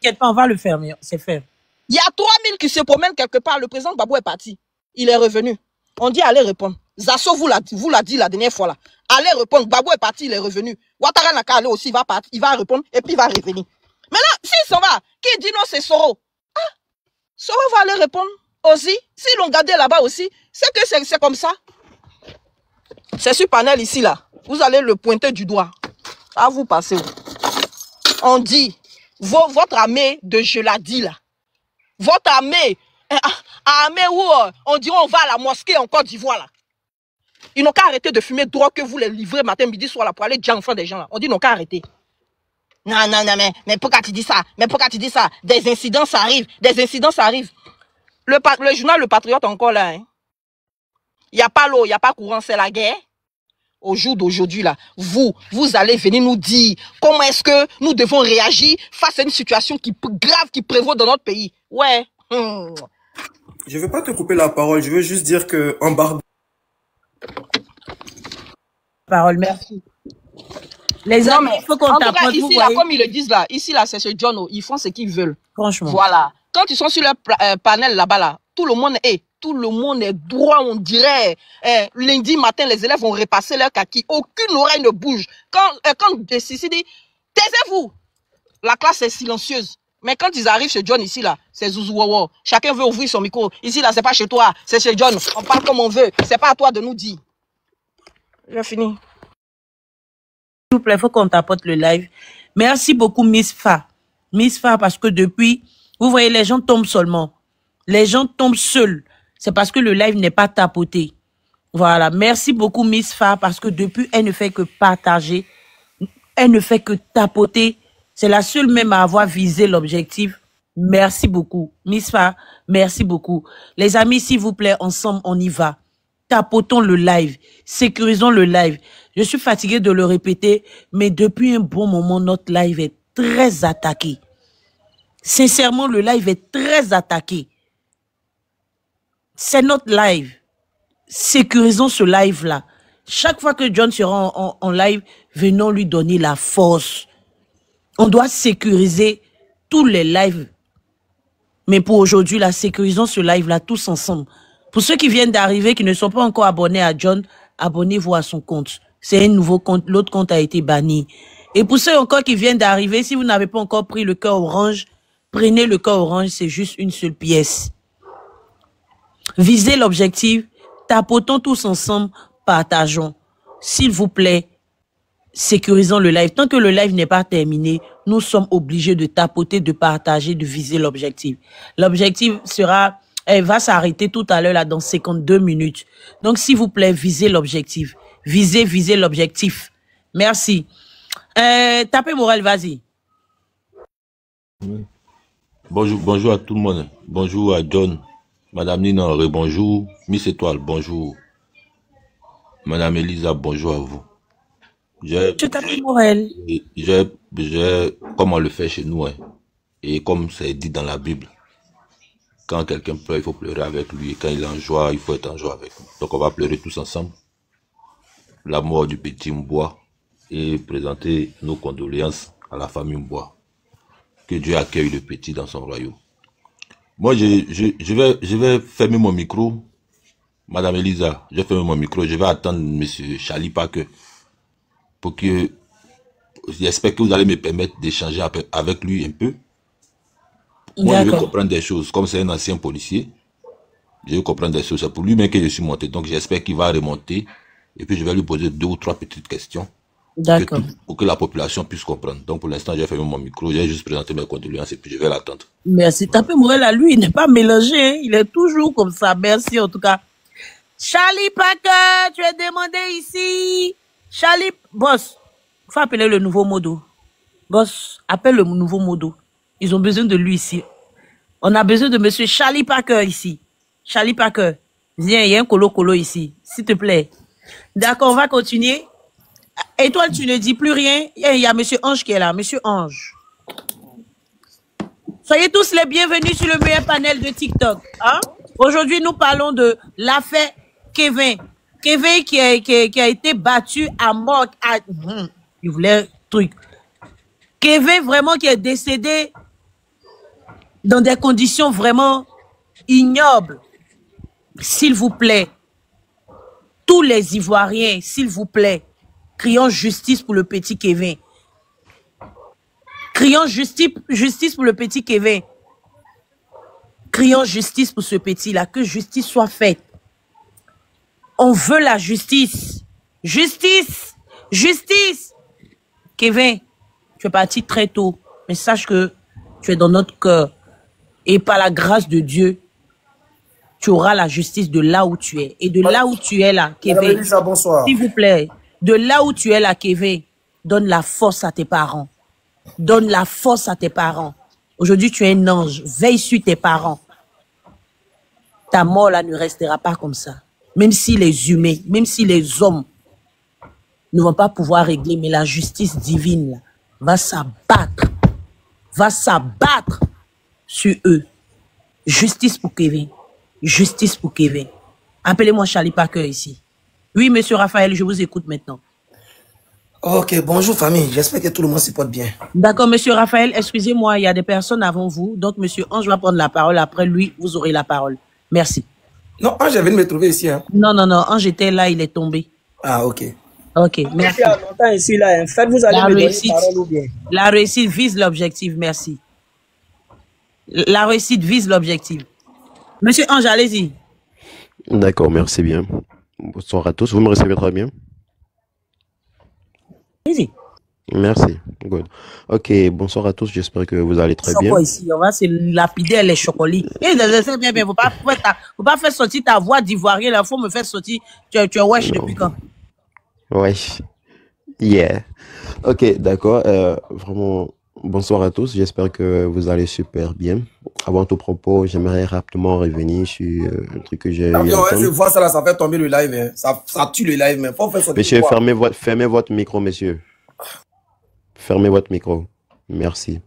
T'inquiète pas, on va le faire, mais c'est fait. Il y a 3000 qui se promènent quelque part. Le président Gbagbo est parti. Il est revenu. On dit allez répondre. Zasso vous l'a dit la dernière fois là. Allez répondre. Gbagbo est parti, il est revenu. Ouattara n'a qu'à aller aussi, il va partir, il va répondre et puis il va revenir. Maintenant, s'il s'en va, qui dit non, c'est Soro. Ah, Soro va aller répondre aussi. S'ils l'ont gardé là-bas aussi, c'est que c'est comme ça. C'est sur panel ici là. Vous allez le pointer du doigt. Ah, vous passez où? On dit, votre armée de je l'ai dit là. Votre armée, armée où on dit on va à la mosquée en Côte d'Ivoire là. Ils n'ont qu'à arrêter de fumer drogue que vous les livrez matin, midi, soir là pour aller dire enfants des gens là. On dit ils n'ont qu'à arrêter. Non, mais pourquoi tu dis ça? Mais pourquoi tu dis ça? Des incidents ça arrive, des incidents ça arrive. Le journal Le Patriote encore là. Hein. Il n'y a pas l'eau, il n'y a pas courant, c'est la guerre. Au jour d'aujourd'hui là, vous allez venir nous dire comment est-ce que nous devons réagir face à une situation grave qui prévaut dans notre pays. Ouais. Je veux pas te couper la parole, je veux juste dire que en Barbarie. Parole, merci. Les amis, il faut qu'on t'apporte. Ici là, comme ils le disent là, ici là, c'est ce John, ils font ce qu'ils veulent. Franchement. Voilà. Quand ils sont sur leur panel là-bas là, tout le monde est droit, on dirait. Lundi matin, les élèves vont repasser leur kaki. Aucune oreille ne bouge. Quand Sissi dit, taisez-vous. La classe est silencieuse. Mais quand ils arrivent chez John ici là, c'est Zouzouwawa. Chacun veut ouvrir son micro. Ici là, c'est pas chez toi, c'est chez John. On parle comme on veut. C'est pas à toi de nous dire. J'ai fini. S'il vous plaît, il faut qu'on t'apporte le live. Merci beaucoup, Miss Fa. Miss Fa, parce que depuis, vous voyez, les gens tombent seulement. Les gens tombent seuls. C'est parce que le live n'est pas tapoté. Voilà. Merci beaucoup, Miss Fa, parce que depuis, elle ne fait que partager. Elle ne fait que tapoter. C'est la seule même à avoir visé l'objectif. Merci beaucoup. Miss Fa, merci beaucoup. Les amis, s'il vous plaît, ensemble, on y va. Tapotons le live. Sécurisons le live. Je suis fatigué de le répéter, mais depuis un bon moment, notre live est très attaqué. Sincèrement, le live est très attaqué. C'est notre live. Sécurisons ce live-là. Chaque fois que John sera en live, venons lui donner la force. On doit sécuriser tous les lives. Mais pour aujourd'hui, là, sécurisons ce live-là tous ensemble. Pour ceux qui viennent d'arriver, qui ne sont pas encore abonnés à John, abonnez-vous à son compte. C'est un nouveau compte. L'autre compte a été banni. Et pour ceux encore qui viennent d'arriver, si vous n'avez pas encore pris le cœur orange, prenez le cœur orange, c'est juste une seule pièce. Visez l'objectif, tapotons tous ensemble, partageons. S'il vous plaît, sécurisons le live. Tant que le live n'est pas terminé, nous sommes obligés de tapoter, de partager, de viser l'objectif. L'objectif sera, elle va s'arrêter tout à l'heure là dans 52 minutes. Donc s'il vous plaît, visez l'objectif. Visez l'objectif. Merci. Tapez Morel, vas-y. Bonjour à tout le monde. Bonjour à John. Madame Nina, bonjour. Miss Étoile, bonjour. Madame Elisa, bonjour à vous. Je t'appelle Morel. Comme on le fait chez nous, hein, et comme c'est dit dans la Bible, quand quelqu'un pleure, il faut pleurer avec lui. Et quand il est en joie, il faut être en joie avec lui. Donc on va pleurer tous ensemble la mort du petit Mboua et présenter nos condoléances à la famille Mboua. Que Dieu accueille le petit dans son royaume. Moi, je vais fermer mon micro. Madame Elisa, je vais fermer mon micro. Je vais attendre Monsieur Charlie Parker pour que... J'espère que vous allez me permettre d'échanger avec lui un peu. Moi, je veux comprendre des choses. Comme c'est un ancien policier, je veux comprendre des choses. C'est pour lui-même que je suis monté. Donc, j'espère qu'il va remonter. Et puis, je vais lui poser 2 ou 3 petites questions. D'accord. Pour que la population puisse comprendre. Donc, pour l'instant, j'ai fermé mon micro. J'ai juste présenté mes condoléances et puis je vais l'attendre. Merci. Tapez Morel à lui, il n'est pas mélangé. Hein. Il est toujours comme ça. Merci en tout cas. Charlie Parker, tu es demandé ici. Charlie, boss, il faut appeler le nouveau modo. Boss, appelle le nouveau modo. Ils ont besoin de lui ici. On a besoin de monsieur Charlie Parker ici. Charlie Parker, viens, il y a un colo ici. S'il te plaît. D'accord, on va continuer. Et toi, tu ne dis plus rien. Il y a monsieur Ange qui est là. Monsieur Ange. Soyez tous les bienvenus sur le meilleur panel de TikTok. Hein? Aujourd'hui, nous parlons de l'affaire Kevin. Kevin qui a été battu à mort. Il voulait truc. Kevin vraiment qui est décédé dans des conditions vraiment ignobles. S'il vous plaît, tous les Ivoiriens, s'il vous plaît, crions justice pour le petit Kevin. Crions justice pour le petit Kevin. Crions justice pour ce petit-là, que justice soit faite. On veut la justice. Justice! Justice! Kevin, tu es parti très tôt, mais sache que tu es dans notre cœur. Et par la grâce de Dieu, tu auras la justice de là où tu es. Et de là où tu es là, Kevin, s'il vous plaît, de là où tu es là, Kevin, donne la force à tes parents. Donne la force à tes parents. Aujourd'hui, tu es un ange. Veille sur tes parents. Ta mort là ne restera pas comme ça. Même si les humains, même si les hommes ne vont pas pouvoir régler, mais la justice divine là, va s'abattre sur eux. Justice pour Kevin. Justice pour Kevin. Appelez-moi Charlie Parker ici. Oui, monsieur Raphaël, je vous écoute maintenant. Ok, bonjour famille. J'espère que tout le monde se porte bien. D'accord, monsieur Raphaël, excusez-moi, il y a des personnes avant vous. Donc, monsieur Ange va prendre la parole. Après lui, vous aurez la parole. Merci. Non, Ange vient de me trouver ici. Hein. Non, Ange était là, il est tombé. Ah, ok. Ok, merci. Ici, là, en fait, vous allez me donner la parole ou bien? La réussite vise l'objectif, merci. La réussite vise l'objectif. Monsieur Ange, allez-y. D'accord, merci bien. Bonsoir à tous. Vous me recevez très bien? Allez-y. Merci. Good. Ok, bonsoir à tous. J'espère que vous allez très bien. Ici, on va se lapider les chocolats. Bien, faut pas faire sortir ta voix d'ivoirien. Il faut me faire sortir. Tu es wesh depuis quand? Wesh. Yeah. Ok, d'accord. Vraiment, bonsoir à tous. J'espère que vous allez super bien. Avant tout propos, j'aimerais rapidement revenir sur un truc que j'ai eu. Je vois ça là, ça fait tomber le live. Hein. Ça tue le live, mais faut faire ça. Monsieur, fermez votre micro, monsieur. Fermez votre micro. Merci.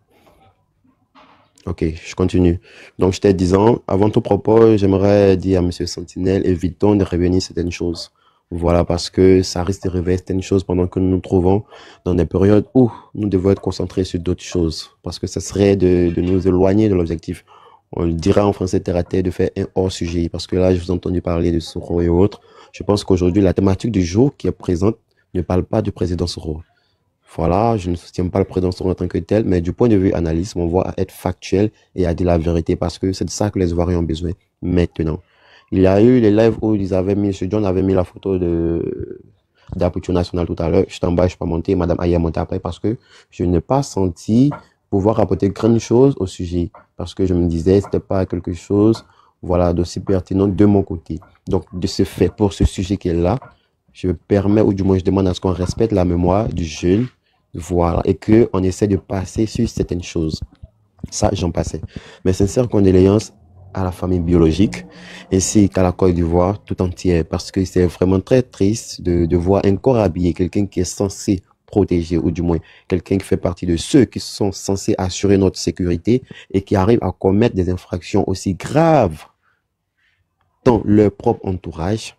Ok, je continue. Donc, j'étais disant, avant tout propos, j'aimerais dire à monsieur Sentinelle, évitons de revenir certaines choses. Voilà, parce que ça risque de réveiller certaines choses pendant que nous nous trouvons dans des périodes où nous devons être concentrés sur d'autres choses. Parce que ça serait de nous éloigner de l'objectif. On le dira en français terre à terre de faire un hors-sujet. Parce que là, je vous ai entendu parler de Soro et autres. Je pense qu'aujourd'hui, la thématique du jour qui est présente ne parle pas du président Soro. Voilà, je ne soutiens pas le président Soro en tant que tel, mais du point de vue analyse, on voit à être factuel et à dire la vérité parce que c'est de ça que les Ivoiriens ont besoin maintenant. Il y a eu les lives où ils avaient mis, M. John avait mis la photo de la culture nationale tout à l'heure. Je suis en bas, je suis pas monté. Madame Aya est montée après parce que je n'ai pas senti pouvoir apporter grande chose au sujet. Parce que je me disais, c'était pas quelque chose, voilà, d'aussi pertinent de mon côté. Donc, de ce fait, pour ce sujet qui est là, je permets, ou du moins, je demande à ce qu'on respecte la mémoire du jeune, voilà, et qu'on essaie de passer sur certaines choses. Ça, j'en passais. Mes sincères condoléances à la famille biologique, ainsi qu'à la Côte d'Ivoire tout entière, parce que c'est vraiment très triste de voir un corps habillé, quelqu'un qui est censé protéger, ou du moins quelqu'un qui fait partie de ceux qui sont censés assurer notre sécurité et qui arrive à commettre des infractions aussi graves dans leur propre entourage,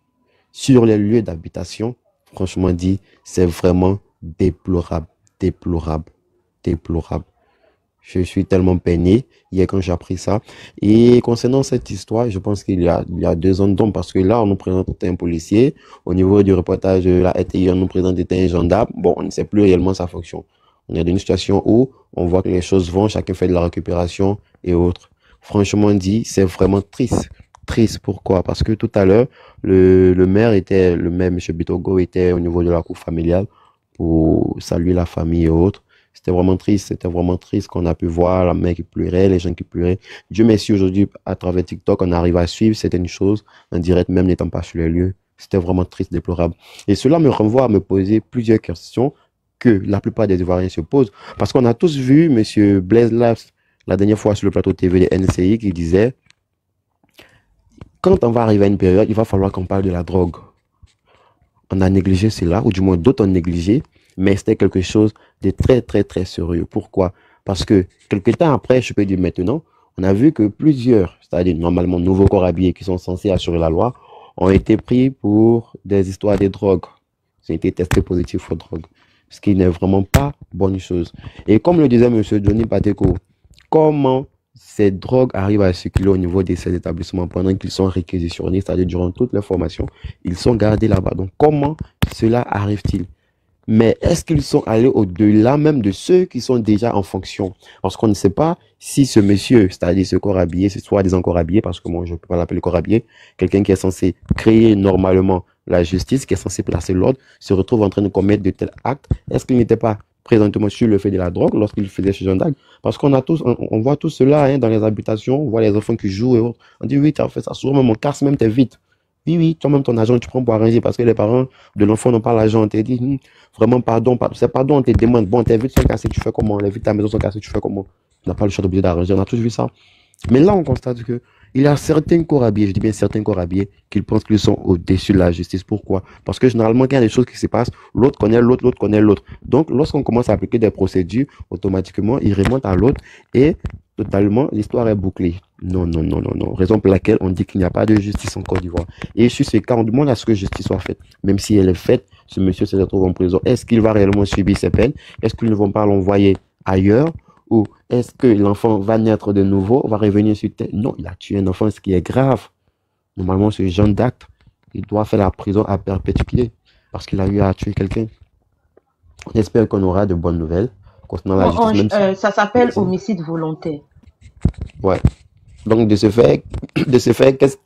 sur les lieux d'habitation. Franchement dit, c'est vraiment déplorable, déplorable, déplorable. Je suis tellement peiné hier quand j'ai appris ça. Et concernant cette histoire, je pense qu'il y a 2 ans d'ombre parce que là, on nous présente un policier. Au niveau du reportage de la RTI, on nous présente un gendarme. Bon, on ne sait plus réellement sa fonction. On est dans une situation où on voit que les choses vont, chacun fait de la récupération et autres. Franchement dit, c'est vraiment triste. Triste, pourquoi? Parce que tout à l'heure, le maire, M. Bitogo, était au niveau de la cour familiale pour saluer la famille et autres. C'était vraiment triste qu'on a pu voir la mère qui pleurait, les gens qui pleuraient. Dieu merci, aujourd'hui, à travers TikTok, on arrive à suivre certaines choses en direct, même n'étant pas sur les lieux. C'était vraiment triste, déplorable. Et cela me renvoie à me poser plusieurs questions que la plupart des Ivoiriens se posent. Parce qu'on a tous vu M. Blaise Laps, la dernière fois sur le plateau TV de NCI, qui disait, quand on va arriver à une période, il va falloir qu'on parle de la drogue. On a négligé cela, ou du moins d'autres ont négligé, mais c'était quelque chose de très, très, très sérieux. Pourquoi? Parce que quelques temps après, je peux dire maintenant, on a vu que plusieurs, c'est-à-dire normalement nouveaux corps habillés qui sont censés assurer la loi, ont été pris pour des histoires de drogue. Ils ont été testés positifs aux drogues. Ce qui n'est vraiment pas bonne chose. Et comme le disait M. Johnny Pateko, comment ces drogues arrivent à circuler au niveau de ces établissements pendant qu'ils sont réquisitionnés, c'est-à-dire durant toute leur formation, ils sont gardés là-bas. Donc, comment cela arrive-t-il? Mais est-ce qu'ils sont allés au-delà même de ceux qui sont déjà en fonction? Parce qu'on ne sait pas si ce monsieur, c'est-à-dire ce corps habillé, ce soi-disant corps habillé, parce que moi je ne peux pas l'appeler corps habillé, quelqu'un qui est censé créer normalement la justice, qui est censé placer l'ordre, se retrouve en train de commettre de tels actes. Est-ce qu'il n'était pas présentement sur le fait de la drogue lorsqu'il faisait ce genre d'actes? Parce qu'on a tous, on voit tout cela hein, dans les habitations, on voit les enfants qui jouent et autres. On dit oui, tu as fait ça souvent, même on casse même tes vitres. Oui, oui, toi-même ton argent, tu prends pour arranger parce que les parents de l'enfant n'ont pas l'argent. On te dit, vraiment, pardon, c'est pardon, on te demande, bon, tes vitres sont cassées, tu fais comment? Les vitres de ta maison sont cassées, tu fais comment? Tu n'as pas le choix d'obligé d'arranger, on a tous vu ça. Mais là, on constate que il y a certains corps habillés, je dis bien certains corps habillés, qui pensent qu'ils sont au-dessus de la justice. Pourquoi? Parce que généralement, quand il y a des choses qui se passent, l'autre connaît l'autre, l'autre connaît l'autre. Donc, lorsqu'on commence à appliquer des procédures, automatiquement, il remonte à l'autre et totalement, l'histoire est bouclée. Non, non, non, non, non. Raison pour laquelle on dit qu'il n'y a pas de justice en Côte d'Ivoire. Et sur ce cas, on demande à ce que justice soit faite. Même si elle est faite, ce monsieur se retrouve en prison. Est-ce qu'il va réellement subir ses peines? Est-ce qu'ils ne vont pas l'envoyer ailleurs? Ou est-ce que l'enfant va naître de nouveau, va revenir sur terre? Non, il a tué un enfant, ce qui est grave. Normalement, ce genre d'acte, il doit faire la prison à perpétuité parce qu'il a eu à tuer quelqu'un. On espère qu'on aura de bonnes nouvelles concernant la justice. Ça s'appelle homicide volontaire. Ouais. Donc, de ce fait,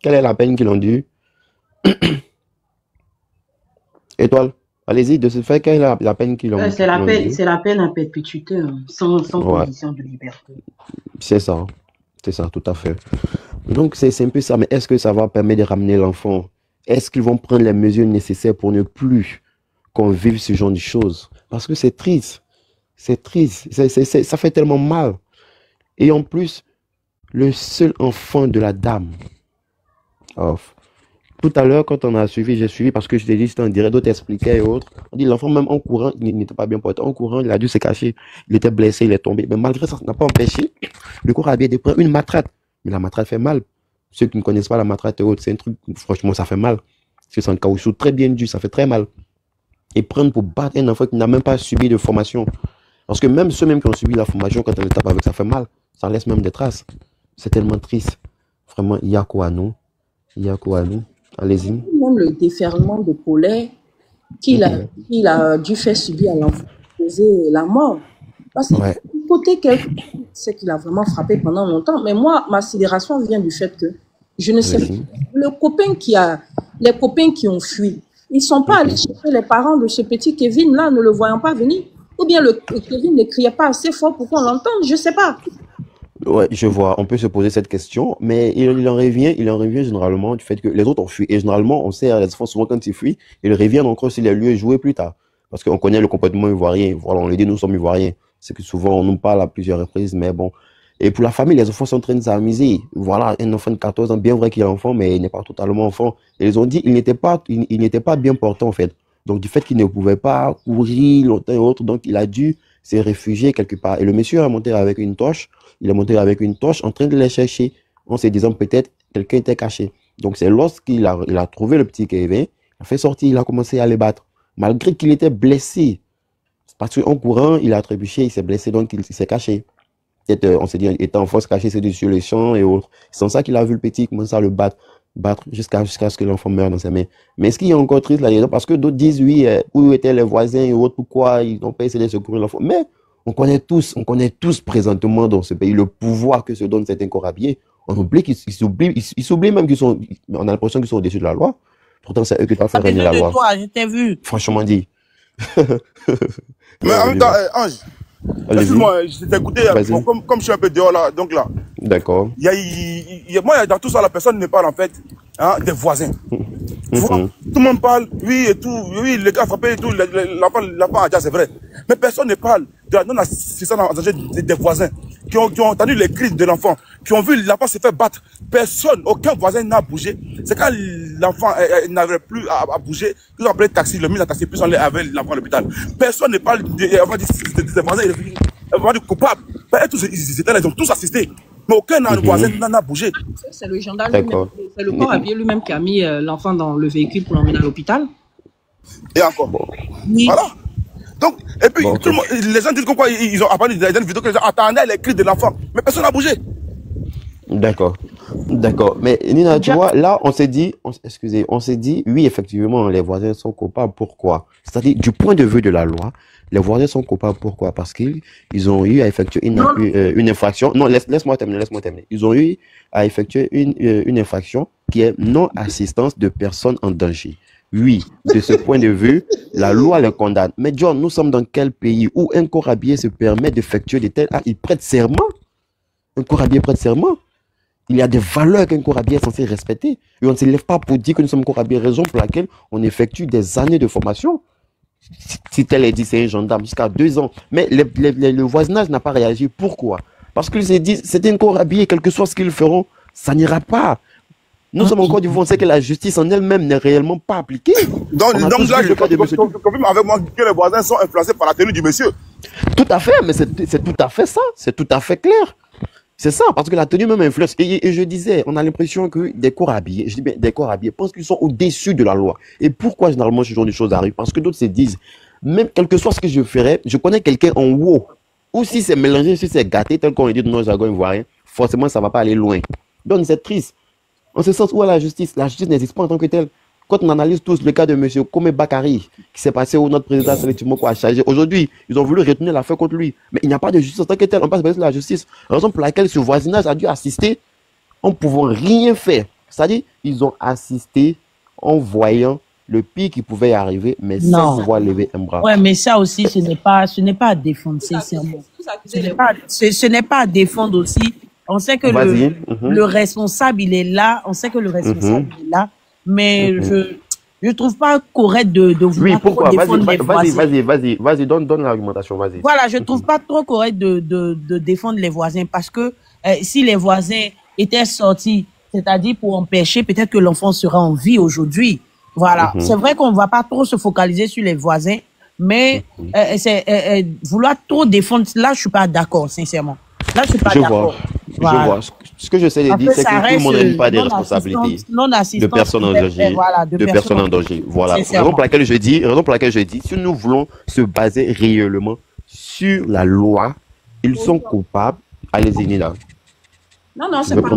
quelle est la peine qu'ils ont dû? Étoile, allez-y, de ce fait, quelle est la peine qu'ils ont C'est la peine à perpétuité, hein, sans condition de liberté. C'est ça, tout à fait. Donc, c'est un peu ça, mais est-ce que ça va permettre de ramener l'enfant? Est-ce qu'ils vont prendre les mesures nécessaires pour ne plus qu'on vive ce genre de choses? Parce que c'est triste, ça fait tellement mal. Et en plus, le seul enfant de la dame. Oh. Tout à l'heure, quand on a suivi, j'ai suivi parce que je t'ai dit, c'était en direct, d'autres expliquaient et autres. On dit, l'enfant, même en courant, il n'était pas bien porté. En courant, il a dû se cacher. Il était blessé, il est tombé. Mais malgré ça, ça n'a pas empêché le corps habillé de prendre une matraque. Mais la matraque fait mal. Ceux qui ne connaissent pas la matraque et autres, c'est un truc, franchement, ça fait mal. C'est un caoutchouc très bien dur, ça fait très mal. Et prendre pour battre un enfant qui n'a même pas subi de formation. Parce que même ceux qui ont subi la formation, quand on les tape avec, ça fait mal. Ça laisse même des traces. C'est tellement triste. Vraiment, il y a quoi à nous? Allez-y. Même le déferlement de colère qu'il a dû faire subir à l'enfant, causer la mort. Parce que du côté c'est qu'il a vraiment frappé pendant longtemps. Mais moi, ma sidération vient du fait que je ne sais pas. Les copains qui ont fui, ils ne sont pas allés chercher les parents de ce petit Kevin là, ne le voyant pas venir. Ou bien le Kevin ne criait pas assez fort pour qu'on l'entende, je ne sais pas. Ouais, je vois, on peut se poser cette question, mais il en revient généralement du fait que les autres ont fui. Et généralement, on sait, les enfants, souvent quand ils fuient, ils reviennent encore sur les lieux jouer plus tard. Parce qu'on connaît le comportement ivoirien. Voilà, on le dit, nous sommes ivoiriens. C'est que souvent, on nous parle à plusieurs reprises, mais bon. Et pour la famille, les enfants sont en train de s'amuser. Voilà, un enfant de 14 ans, bien vrai qu'il est enfant, mais il n'est pas totalement enfant. Et ils ont dit, il n'était pas bien portant, en fait. Donc, du fait qu'il ne pouvait pas courir longtemps et autres, donc il a dû se réfugier quelque part. Et le monsieur est monté avec une torche. Il est monté avec une torche en train de les chercher, en se disant peut-être quelqu'un était caché. Donc, c'est lorsqu'il a trouvé le petit Kevin, il a fait sortir, il a commencé à les battre. Malgré qu'il était blessé. Parce qu'en courant, il a trébuché, il s'est blessé, donc il s'est caché. Peut-être, on s'est dit, étant en force caché, c'est sur les champs et autres. C'est comme ça qu'il a vu le petit commencer à le battre jusqu'à ce que l'enfant meure dans ses mains. Mais ce qui est encore triste là-dedans, parce que d'autres disent, oui, où étaient les voisins et autres, pourquoi ils n'ont pas essayé de secourir l'enfant. Mais on connaît tous présentement dans ce pays le pouvoir que se donnent certains corps habillés. On oublie qu'ils s'oublient même qu'ils sont, on a l'impression qu'ils sont au-dessus de la loi. Pourtant, c'est eux qui doivent faire régner la loi. Toi, je t'ai vu. Franchement dit. Mais en même temps, Ange, excuse-moi, je t'ai écouté, comme je suis un peu dehors là, donc là. D'accord. Moi, dans tout ça, la personne ne parle en fait des voisins. Tout le monde parle, oui et tout, oui, le gars frappé et tout, l'enfant a déjà, c'est vrai. Mais personne ne parle de la non-assistance en danger des voisins, qui ont entendu les cris de l'enfant, qui ont vu l'enfant se faire battre. Personne, aucun voisin n'a bougé. C'est quand l'enfant n'avait plus à bouger, ils ont appelé le taxi, le mis en taxi, puis on l'a avec l'enfant à l'hôpital. Personne ne parle des voisins, du coupable. Ils étaient là, ils ont tous assisté. Mais aucun voisin n'a bougé. C'est le gendarme lui-même, c'est le corps habillé lui-même qui a mis l'enfant dans le véhicule pour l'emmener à l'hôpital. Et encore. Oui. Voilà. Donc, et puis, tout le monde, les gens disent quoi, ils ont apparu dans une vidéo que les gens attendaient les cris de l'enfant. Mais personne n'a bougé. D'accord. D'accord. Mais Nina, tu vois, là, on s'est dit, on s'est dit, oui, effectivement, les voisins sont coupables. Pourquoi? C'est-à-dire, du point de vue de la loi, les voisins sont coupables. Pourquoi? Parce qu'ils ont eu à effectuer une infraction. Non, laisse-moi terminer, laisse-moi terminer. Ils ont eu à effectuer une infraction qui est non-assistance de personnes en danger. Oui, de ce point de vue, la loi le condamne. Mais John, nous sommes dans quel pays où un corps habillé se permet d'effectuer des tels actes? Il prête serment. Un corps habillé prête serment. Il y a des valeurs qu'un corps habillé est censé respecter. Et on ne se lève pas pour dire que nous sommes corps habillés, raison pour laquelle on effectue des années de formation. Si tel est dit, c'est un gendarme, jusqu'à 2 ans. Mais le voisinage n'a pas réagi. Pourquoi? Parce qu'ils se disent, c'est un corps habillé, quel que soit ce qu'ils feront, ça n'ira pas. Nous sommes encore du fond, on sait que la justice en elle-même n'est réellement pas appliquée. Donc là, je confirme avec moi que les voisins sont influencés par la tenue du monsieur. Tout à fait, mais c'est tout à fait ça. C'est tout à fait clair. C'est ça, parce que la tenue même influence. Et je disais, on a l'impression que des corps habillés, je dis bien des corps habillés, pensent qu'ils sont au-dessus de la loi. Et pourquoi généralement ce genre de choses arrive? Parce que d'autres se disent, même quel que soit ce que je ferais, je connais quelqu'un en haut. Ou si c'est mélangé, si c'est gâté, tel qu'on dit dans nos jargons ivoiriens, forcément ça ne va pas aller loin. Donc c'est triste. En ce sens, où est la justice? La justice n'existe pas en tant que telle. Quand on analyse tous le cas de M. Kome Bakari, qui s'est passé où notre président effectivement a chargé. Aujourd'hui, ils ont voulu retenir l'affaire contre lui. Mais il n'y a pas de justice en tant que telle. On passe par la justice. Raison pour laquelle ce voisinage a dû assister en ne pouvant rien faire. C'est-à-dire, ils ont assisté en voyant le pire qui pouvait y arriver, mais sans pouvoir lever un bras. Ouais, mais ça aussi, ce n'est pas à défendre, sincèrement. Ce n'est pas à défendre aussi. On sait que le responsable, il est là. On sait que le responsable, il est là. Mais je trouve pas correct de vouloir défendre les voisins. Vas-y, donne l'argumentation, vas-y. Voilà, je trouve pas trop correct de défendre les voisins parce que si les voisins étaient sortis, c'est-à-dire pour empêcher, peut-être que l'enfant sera en vie aujourd'hui. Voilà, c'est vrai qu'on va pas trop se focaliser sur les voisins, mais vouloir trop défendre, là je suis pas d'accord, sincèrement. Là je suis pas d'accord. Voilà. Je vois. Ce que je sais dire, c'est que tout le monde n'a pas des responsabilités de personnes en danger. Voilà, de personnes en danger. Voilà. Raison pour laquelle je dis, si nous voulons se baser réellement sur la loi, ils sont coupables. Allez-y, Nina. Non, c'est pas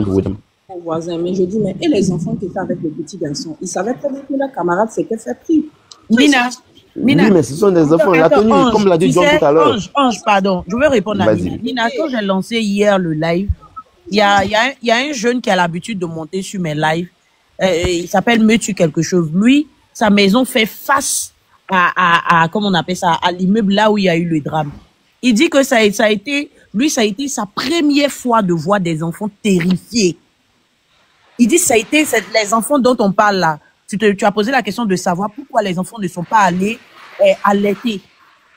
aux voisins, mais je dis, mais et les enfants qui étaient avec les petits garçons, ils savaient très bien que leurs camarades s'étaient fait pris. Nina. Oui, mais ce sont des enfants. La tenue, comme l'a dit John tout à l'heure. Ange, pardon. Je veux répondre à Nina. Nina, quand j'ai lancé hier le live, il y a un jeune qui a l'habitude de monter sur mes lives. Il s'appelle Metu quelque chose. Lui, sa maison fait face à comment on appelle ça, à l'immeuble là où il y a eu le drame. Il dit que ça a été sa première fois de voir des enfants terrifiés. Il dit ça a été les enfants dont on parle là. Tu as posé la question de savoir pourquoi les enfants ne sont pas allés allaiter.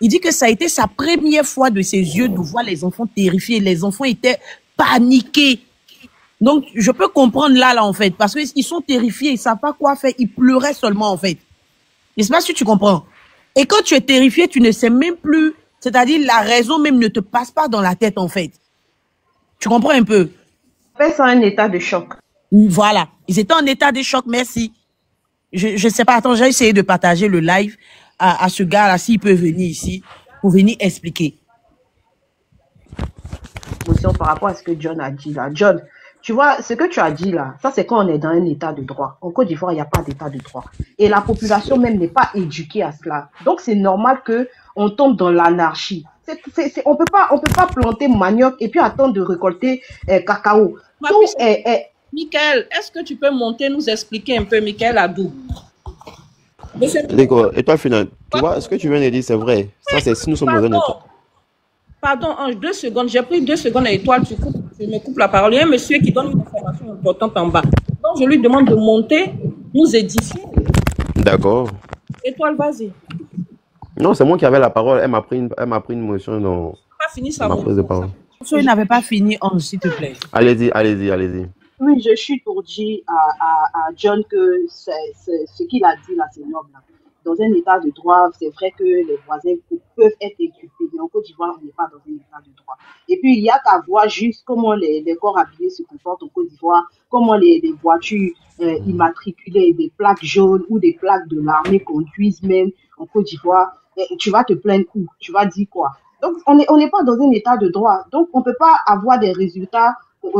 Il dit que ça a été sa première fois de ses yeux de voir les enfants terrifiés. Les enfants étaient paniqués. Donc, je peux comprendre là, en fait, parce qu'ils sont terrifiés, ils savent pas quoi faire, ils pleuraient seulement, en fait. Je sais pas si tu comprends. Et quand tu es terrifié, tu ne sais même plus, c'est-à-dire la raison même ne te passe pas dans la tête, en fait. Tu comprends un peu? On fait ça un état de choc. Voilà. Ils étaient en état de choc, merci. Je sais pas, attends, j'ai essayé de partager le live à ce gars-là, s'il peut venir ici, pour venir expliquer. Par rapport à ce que John a dit là. John, tu vois, ce que tu as dit là, ça c'est quand on est dans un état de droit. En Côte d'Ivoire, il n'y a pas d'état de droit. Et la population même n'est pas éduquée à cela. Donc c'est normal qu'on tombe dans l'anarchie. On peut pas planter manioc et puis attendre de récolter cacao. Michael, est-ce que tu peux monter nous expliquer un peu, Michael Adou? D'accord. Et toi, Finan, tu vois, ce que tu viens de dire, c'est vrai. Ça, c'est si nous sommes dans un état. Pardon, Ange, 2 secondes. J'ai pris 2 secondes à Étoile. Je me coupe la parole. Il y a un monsieur qui donne une information importante en bas. Donc, je lui demande de monter, nous édifier. D'accord. Étoile, vas-y. Non, c'est moi qui avais la parole. Elle m'a pris une motion dans Pas fini ça. ma prise de parole. Il n'avait pas fini, Ange, s'il te plaît. Allez-y. Oui, je suis pour dire à John que ce qu'il a dit là, c'est noble. Dans un état de droit, c'est vrai que les voisins peuvent être inculpés, mais en Côte d'Ivoire, on n'est pas dans un état de droit. Et puis, il y a qu'à voir juste comment les corps habillés se comportent en Côte d'Ivoire, comment les voitures immatriculées, des plaques jaunes ou des plaques de l'armée conduisent même en Côte d'Ivoire. Tu vas te plaindre où? Tu vas dire quoi? Donc, on n'est pas dans un état de droit. Donc, on ne peut pas avoir des résultats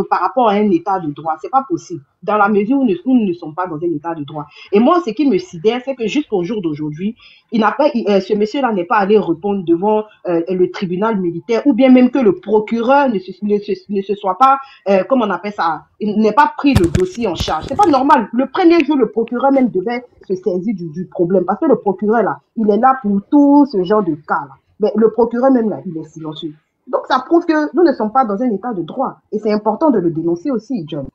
par rapport à un état de droit. C'est pas possible. Dans la mesure où nous ne sommes pas dans un état de droit. Et moi, ce qui me sidère, c'est que jusqu'au jour d'aujourd'hui, ce monsieur-là n'est pas allé répondre devant le tribunal militaire, ou bien même que le procureur ne se soit pas, comment on appelle ça, il n'ait pas pris le dossier en charge. C'est pas normal. Le premier jour, le procureur même devait se saisir du problème, parce que le procureur là, il est là pour tout ce genre de cas là. Mais le procureur même là, il est silencieux. Donc ça prouve que nous ne sommes pas dans un état de droit. Et c'est important de le dénoncer aussi, John.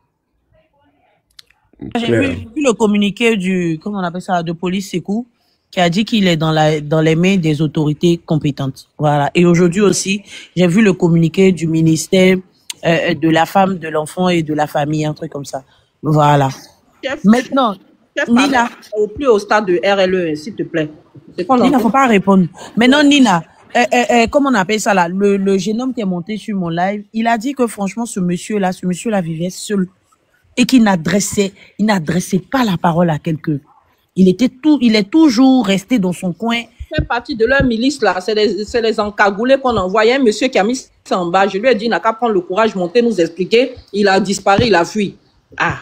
J'ai vu le communiqué comment on appelle ça, de police Sékou, qui a dit qu'il est dans les mains des autorités compétentes. Voilà. Et aujourd'hui aussi, j'ai vu le communiqué du ministère de la femme, de l'enfant et de la famille, un truc comme ça. Voilà. Maintenant, Nina, au plus au stade de RLE, s'il te plaît. Nina, faut pas répondre. Maintenant, Nina, comment on appelle ça là, le jeune homme qui est monté sur mon live, il a dit que franchement, ce monsieur-là vivait seul et qu'il n'adressait pas la parole à quelqu'un. Il est toujours resté dans son coin. Fait partie de leur milice là, c'est les encagoulés qu'on envoie. Il y a un monsieur qui a mis ça en bas. Je lui ai dit, il n'a qu'à prendre le courage, monter, nous expliquer. Il a disparu, il a fui. Ah.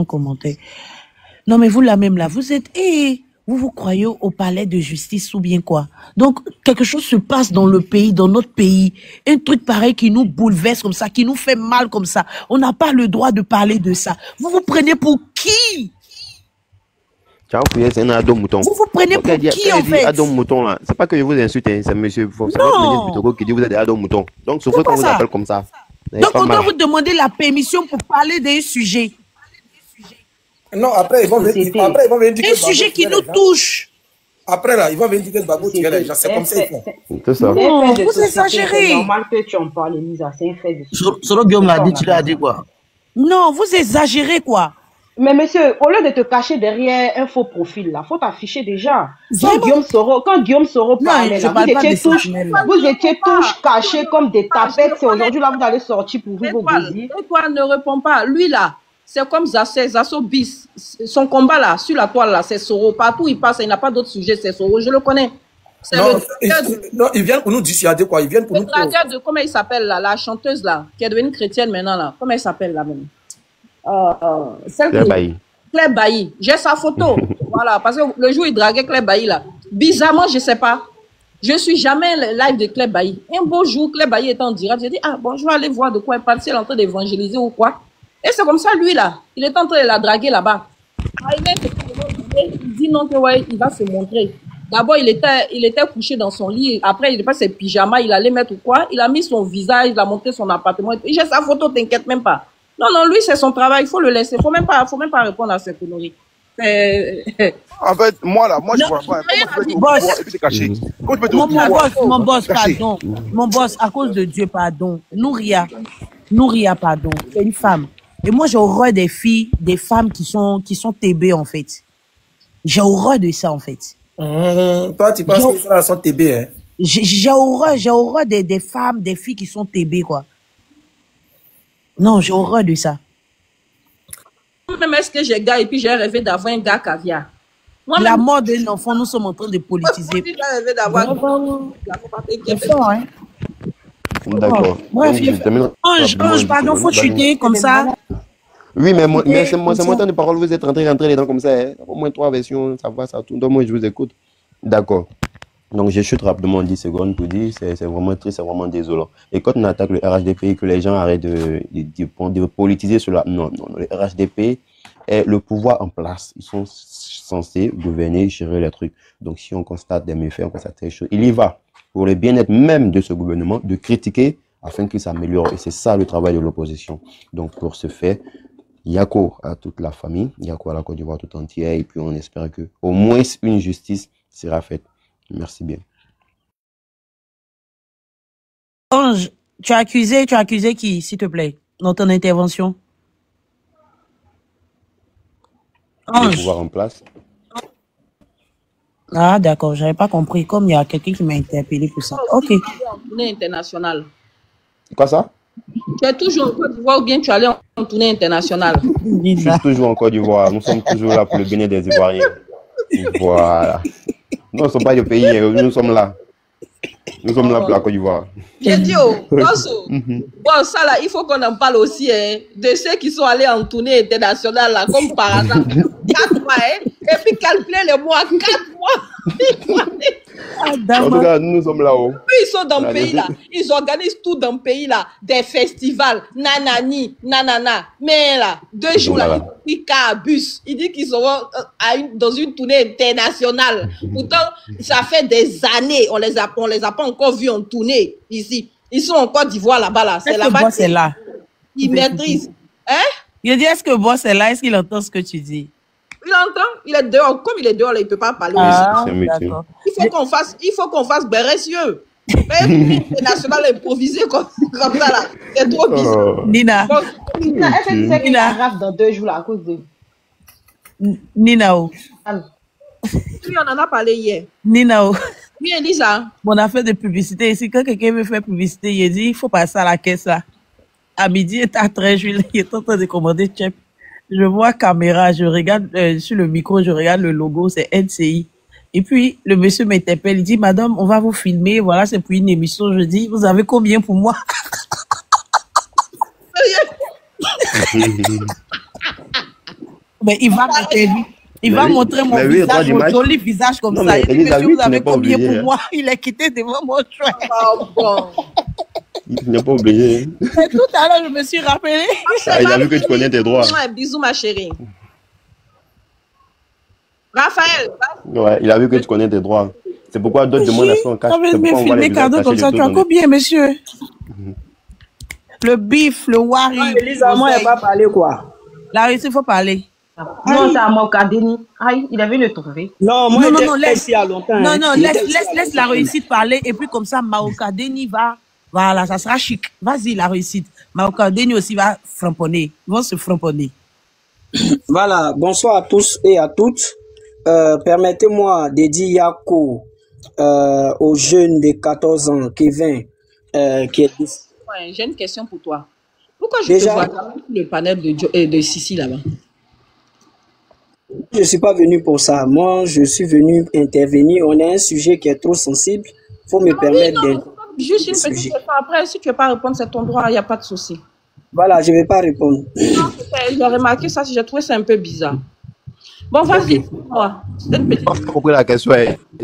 Commentaire. Non mais vous là même là, vous êtes vous croyez au palais de justice ou bien quoi? Donc quelque chose se passe dans le pays, dans notre pays, un truc pareil qui nous bouleverse comme ça, qui nous fait mal comme ça. On n'a pas le droit de parler de ça. Vous vous prenez pour qui? C'est un ado mouton. Vous vous prenez pour qui en fait? Ado mouton là, c'est pas que je vous insulte, hein, c'est monsieur. C'est non. Monsieur qui dit vous êtes des ado moutons. Donc c'est vrai qu'on vous appelle comme ça. Donc on doit vous demander la permission pour parler d'un sujet. Non, après ils vont venir dire que un sujet qui nous touche. Après là, ils vont venir dire que le babou tire les gens. C'est comme ça ils font. C'est ça. Non, vous exagérez. C'est normal que tu en parles, Lisa. C'est un fait de Solo Guillaume l'a dit, tu l'as dit quoi? Non, vous exagérez quoi. Mais monsieur, au lieu de te cacher derrière un faux profil là, faut t'afficher déjà. Quand Guillaume Soro parlait là, vous étiez tous cachés comme des tapettes. C'est aujourd'hui là vous allez sortir pour vous vos désirs. Et toi ne réponds pas. Lui là, c'est comme Zasso bis. Son combat là, sur la toile là, c'est Soro. Partout il passe, il n'a pas d'autre sujet, c'est Soro. Je le connais. Non, ils viennent pour nous dissuader quoi. Ils viennent pour nous. Le de comment il s'appelle là, la chanteuse là, qui est devenue chrétienne maintenant là. Comment elle s'appelle là même? Claire Bailly. J'ai sa photo. Voilà, parce que le jour où il draguait Claire Bailly là, bizarrement, je sais pas. Je suis jamais le live de Claire Bailly. Un beau jour, Claire Bailly était en direct. J'ai dit, ah bon, je vais aller voir de quoi elle parle, si elle est en train d'évangéliser ou quoi. Et c'est comme ça, lui là, il est en train de la draguer là-bas. Il dit non, que ouais, il va se montrer. D'abord, il était couché dans son lit. Après, il a pas ses pyjamas, il allait mettre ou quoi. Il a mis son visage, il a monté son appartement. J'ai sa photo, t'inquiète même pas. Non, lui, c'est son travail, il faut le laisser. Faut même pas répondre à ces conneries. En fait, moi, je vois pas. Mon boss, pardon. Mon boss, à cause de Dieu, pardon. Nouria, pardon. C'est une femme. Et moi, j'ai horreur des femmes qui sont TB, en fait. J'ai horreur de ça, en fait. Toi, tu penses que ça sont TB, hein? J'ai horreur des femmes, des filles qui sont TB, quoi. Non, j'ai horreur de ça. Même est-ce que j'ai gars et puis j'ai rêvé d'avoir un gars caviar. La mort d'un enfant, nous sommes en train de politiser. J'ai rêvé d'avoir hein? D'accord. Bref, Ange, pardon, faut chuter comme ça. Oui, mais c'est mon temps de parole, vous êtes rentré les dents comme ça. Hein? Au moins 3 versions, ça va, ça tourne. Donc moi, je vous écoute. D'accord. Donc, je chute rapidement 10 secondes pour dire, c'est vraiment triste, c'est vraiment désolant. Et quand on attaque le RHDP, que les gens arrêtent de politiser cela, non, le RHDP est le pouvoir en place. Ils sont censés gouverner, gérer les trucs. Donc, si on constate des méfaits, on constate des choses, il y va pour le bien-être même de ce gouvernement, de critiquer afin qu'il s'améliore. Et c'est ça le travail de l'opposition. Donc, pour ce fait, Yako à toute la famille, Yako à la Côte d'Ivoire tout entière, et puis on espère que au moins une justice sera faite. Merci bien. Ange, tu as accusé qui, s'il te plaît, dans ton intervention? Ange. Le pouvoir en place. Ah, d'accord, j'avais pas compris. Comme il y a quelqu'un qui m'a interpellé pour ça. Ok. En tournée internationale. Quoi ça? Tu es toujours en Côte d'Ivoire ou bien tu es allé en tournée internationale? Je suis toujours en Côte d'Ivoire. Nous sommes toujours là pour le bien des Ivoiriens. Voilà. Nous ne sommes pas du pays, nous sommes là. Nous sommes là pour la Côte d'Ivoire. J'ai dit, bon, ça là, il faut qu'on en parle aussi, hein, de ceux qui sont allés en tournée internationale, là, comme par hasard. 4 mois, hein, et puis calculer les mois, 4 mois. En tout cas, nous sommes là-haut. Ils sont dans le pays, là. Ils organisent tout dans le pays, là. Des festivals, nanani, nanana. Mais là, 2 jours, là, ils prennent bus. Ils disent qu'ils seront dans une tournée internationale. Pourtant, ça fait des années, on les a pas encore vus en tournée ici. Ils sont en Côte d'Ivoire là-bas là. C'est là-bas. Boss est là. Ils maîtrisent. Hein? Je dis, est-ce que Boss est là? Est-ce qu'il entend ce que tu dis? Il entend. Il est dehors. Comme il est dehors, là, il ne peut pas parler aussi. D'accord. Il faut qu'on fasse Béressieux. Mais national improvisé comme ça là. C'est trop bizarre. Nina. Nina, est-ce que tu sais qu'il arrive dans 2 jours là, à cause de... Ninao. Oui, on en a parlé hier. Ninao. Oui, Elisa. Mon affaire de publicité ici, quand quelqu'un veut faire publicité, il dit, il faut passer à la caisse là. À midi, à 13 juillet, il est en train de commander chef. Je vois caméra, je regarde sur le micro, je regarde le logo, c'est NCI. Et puis, le monsieur m'interpelle, il dit, madame, on va vous filmer, voilà, c'est pour une émission. Je dis, vous avez combien pour moi? Mais il va montrer mon visage, mon joli visage comme ça. Il dit, monsieur, vous avez combien pour moi? Il est quitté devant mon choix. Il n'est pas obligé. Et tout à l'heure, je me suis rappelé. Il a vu que tu connais tes droits. Bisous, ma chérie. Raphaël. Ouais, il a vu que tu connais tes droits. C'est pourquoi d'autres demandent à son cash. On va me filmer cadeau comme ça. Tu as combien, monsieur? Le bif, le wari. Elisa, moi, elle va parler quoi? La réussite, il faut parler. Non, c'est à Maokadeni. Aïe, il avait le trouvé. Non, moi, laisse la réussite parler. Et puis, comme ça, Maokadeni va. Voilà, ça sera chic. Vas-y, la réussite. Maokadeni aussi va framponner. Ils vont se framponner. Voilà, bonsoir à tous et à toutes. Permettez-moi de dire Yako aux jeunes de 14 ans, Kevin, qui est... Ouais, j'ai une question pour toi. Pourquoi je te vois sur le panel de Sissi là-bas? Je ne suis pas venu pour ça. Moi, je suis venu intervenir. On a un sujet qui est trop sensible. Il faut me permettre de... Juste une petite question. Après, si tu ne veux pas répondre, c'est ton droit. Il n'y a pas de souci. Voilà, je ne vais pas répondre. J'ai remarqué ça. J'ai trouvé ça un peu bizarre. Bon, vas-y. Je n'ai pas compris la question.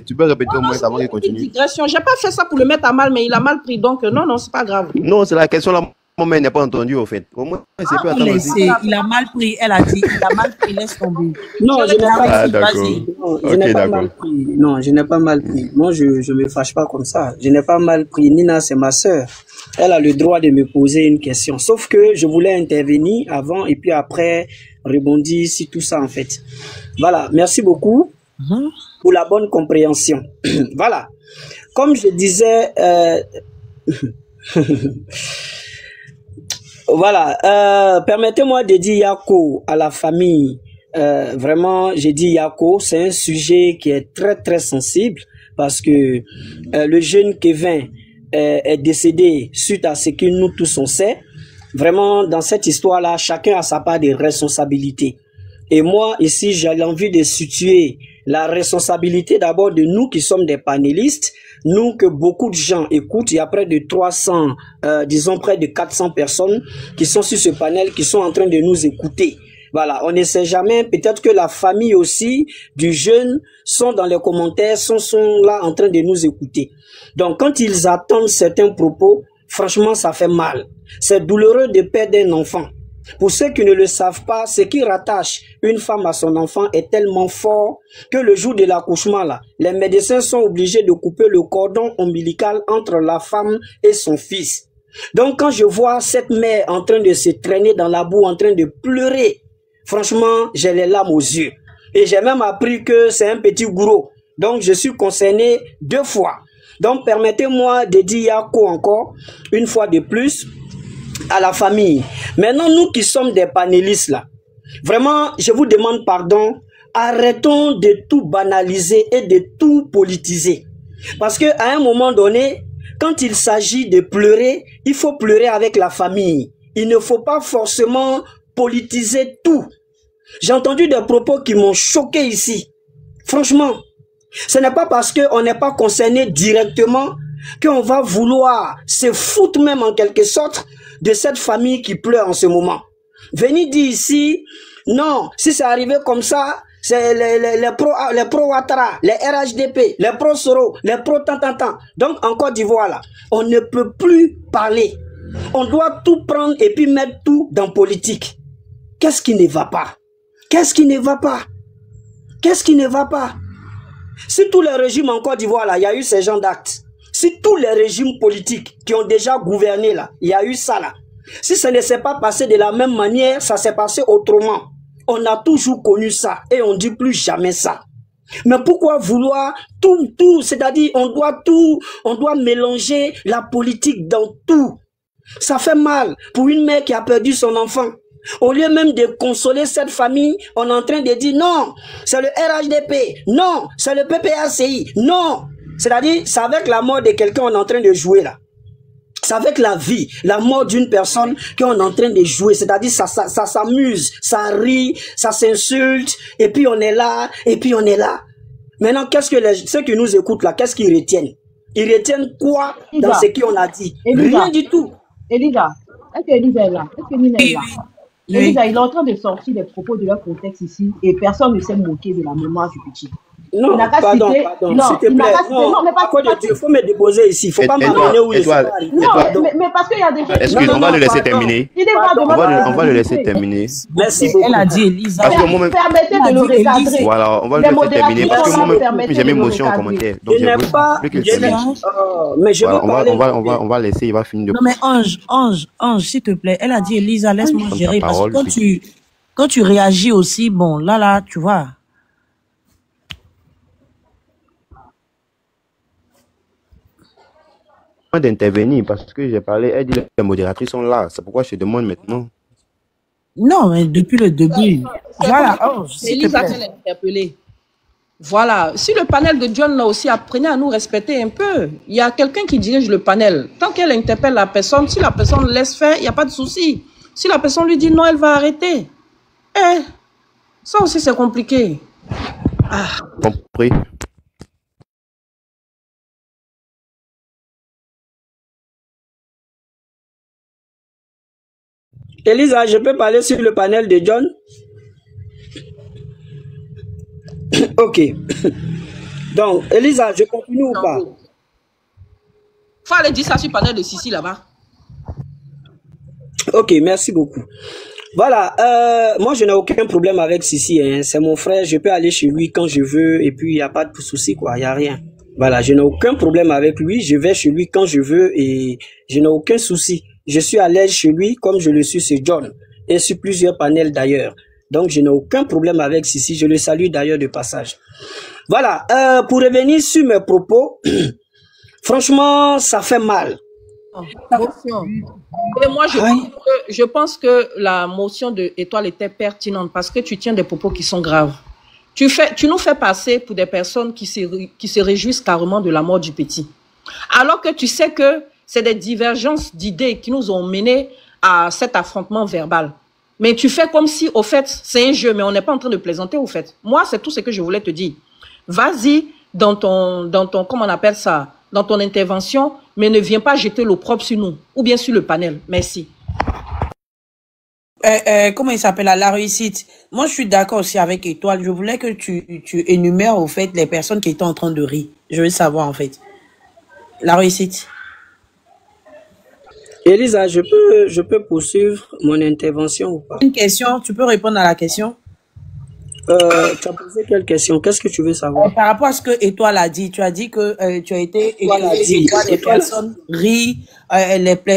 Tu peux répéter au moins avant qu'il continue. Je n'ai pas fait ça pour le mettre à mal, mais il a mal pris. Donc, non, c'est pas grave. Non, c'est la question là. Moi, il n'a pas entendu, au fait. Au moins, c'est peu attendre aussi. Il a mal pris, elle a dit. Il a mal pris, laisse tomber. Non, je n'ai pas d'accord. mal pris. Non, je n'ai pas mal pris. Moi, je ne me fâche pas comme ça. Je n'ai pas mal pris. Nina, c'est ma sœur. Elle a le droit de me poser une question. Sauf que je voulais intervenir avant et puis après rebondir sur tout ça, en fait. Voilà. Merci beaucoup pour la bonne compréhension. Voilà. Comme je disais... Voilà, permettez-moi de dire Yako à la famille. Vraiment, j'ai dit Yako, c'est un sujet qui est très très sensible parce que le jeune Kevin est décédé suite à ce que nous tous on sait. Vraiment, dans cette histoire-là, chacun a sa part de responsabilité. Et moi, ici, j'ai envie de situer la responsabilité d'abord de nous qui sommes des panélistes, nous que beaucoup de gens écoutent. Il y a près de 300, disons près de 400 personnes qui sont sur ce panel, qui sont en train de nous écouter. Voilà, on ne sait jamais, peut-être que la famille aussi du jeune sont dans les commentaires, sont là en train de nous écouter. Donc quand ils attendent certains propos, franchement ça fait mal. C'est douloureux de perdre un enfant. Pour ceux qui ne le savent pas, ce qui rattache une femme à son enfant est tellement fort que le jour de l'accouchement, là, les médecins sont obligés de couper le cordon ombilical entre la femme et son fils. Donc quand je vois cette mère en train de se traîner dans la boue, en train de pleurer, franchement, j'ai les larmes aux yeux. Et j'ai même appris que c'est un petit gros. Donc je suis concerné 2 fois. Donc permettez-moi de dire Yako encore, une fois de plus, à la famille. Maintenant, nous qui sommes des panélistes là, vraiment, je vous demande pardon, arrêtons de tout banaliser et de tout politiser. Parce que à un moment donné, quand il s'agit de pleurer, il faut pleurer avec la famille. Il ne faut pas forcément politiser tout. J'ai entendu des propos qui m'ont choqué ici. Franchement, ce n'est pas parce qu'on n'est pas concerné directement qu'on va vouloir se foutre même en quelque sorte de cette famille qui pleure en ce moment. Venir dire ici, non, si c'est arrivé comme ça, c'est les pro-Ouattara, les RHDP, les pro-Soro, les pro-tant. Donc en Côte d'Ivoire, là, on ne peut plus parler. On doit tout prendre et puis mettre tout dans politique. Qu'est-ce qui ne va pas? Qu'est-ce qui ne va pas? Qu'est-ce qui ne va pas? Si tous les régimes en Côte d'Ivoire, là, il y a eu ces gens d'actes. Si tous les régimes politiques qui ont déjà gouverné, là, il y a eu ça, là. Si ça ne s'est pas passé de la même manière, ça s'est passé autrement. On a toujours connu ça et on ne dit plus jamais ça. Mais pourquoi vouloir tout, c'est-à-dire on doit mélanger la politique dans tout. Ça fait mal pour une mère qui a perdu son enfant. Au lieu même de consoler cette famille, on est en train de dire non, c'est le RHDP, non, c'est le PPACI, non. C'est-à-dire, c'est avec la mort de quelqu'un qu'on est en train de jouer là. C'est avec la vie, la mort d'une personne qu'on est en train de jouer. C'est-à-dire, ça s'amuse, ça rit, ça s'insulte, et puis on est là, et puis on est là. Maintenant, qu'est-ce que ceux qui nous écoutent là, qu'est-ce qu'ils retiennent? Ils retiennent quoi dans ce qu'on a dit? Rien du tout. Elisa, est-ce que Elisa est là? Est-ce que Nina est là? Elisa, il est en train de sortir des propos de leur contexte ici et personne ne s'est moqué de la mémoire du petit. Non, pardon, s'il te plaît. Non, mais pas il faut me déposer ici. Il ne faut pas m'amener où je suis arrivé. Non, mais parce qu'il y a des gens... Excuse, on va le laisser terminer. On va le laisser terminer. Merci beaucoup. Elle a dit Elisa. Permettez de le recadrer. Voilà, on va le laisser terminer parce que moi-même, j'ai mis motion en commentaire. Donc je veux plus qu'il termine. Mais je veux parler. On va laisser, il va finir de... Non mais Ange, s'il te plaît. Elle a dit Elisa, laisse-moi gérer. Parce que quand tu réagis aussi, bon, là, tu vois... d'intervenir parce que j'ai parlé, elle dit les modératrices sont là, c'est pourquoi je te demande maintenant. Non, mais depuis le début. Voilà, c'est Elisa qui l'a interpellé. Voilà, si le panel de John là aussi, apprenez à nous respecter un peu. Il y a quelqu'un qui dirige le panel. Tant qu'elle interpelle la personne, si la personne laisse faire, il n'y a pas de souci. Si la personne lui dit non, elle va arrêter. Ça aussi c'est compliqué. Compris. Elisa, je peux parler sur le panel de John? Ok. Donc, Elisa, je continue ou pas? Faut aller dire ça sur le panel de Sissi là-bas. Ok, merci beaucoup. Voilà, moi je n'ai aucun problème avec Sissi, hein. C'est mon frère, je peux aller chez lui quand je veux et puis il n'y a pas de souci, quoi, il n'y a rien. Voilà, je n'ai aucun problème avec lui, je vais chez lui quand je veux et je n'ai aucun souci. Je suis à l'aise chez lui comme je le suis chez John et sur plusieurs panels d'ailleurs. Donc je n'ai aucun problème avec Sissi, je le salue d'ailleurs de passage. Voilà, pour revenir sur mes propos, franchement ça fait mal. Et moi je pense que la motion de Étoile était pertinente parce que tu tiens des propos qui sont graves. Tu nous fais passer pour des personnes qui se réjouissent carrément de la mort du petit. Alors que tu sais que c'est des divergences d'idées qui nous ont menés à cet affrontement verbal. Mais tu fais comme si, au fait, c'est un jeu, mais on n'est pas en train de plaisanter, au fait. Moi, c'est tout ce que je voulais te dire. Vas-y dans ton, comment on appelle ça, dans ton intervention, mais ne viens pas jeter l'opprobre sur nous, ou bien sur le panel. Merci. Comment il s'appelle la réussite? Moi, je suis d'accord aussi avec Étoile. Je voulais que tu énumères, au fait, les personnes qui étaient en train de rire. Je veux savoir, en fait. La réussite. Elisa, je peux poursuivre mon intervention ou pas? Une question, tu peux répondre à la question? Tu as posé quelle question? Qu'est-ce que tu veux savoir? Par rapport à ce que Étoile a dit, tu as dit que tu as été des personnes rient,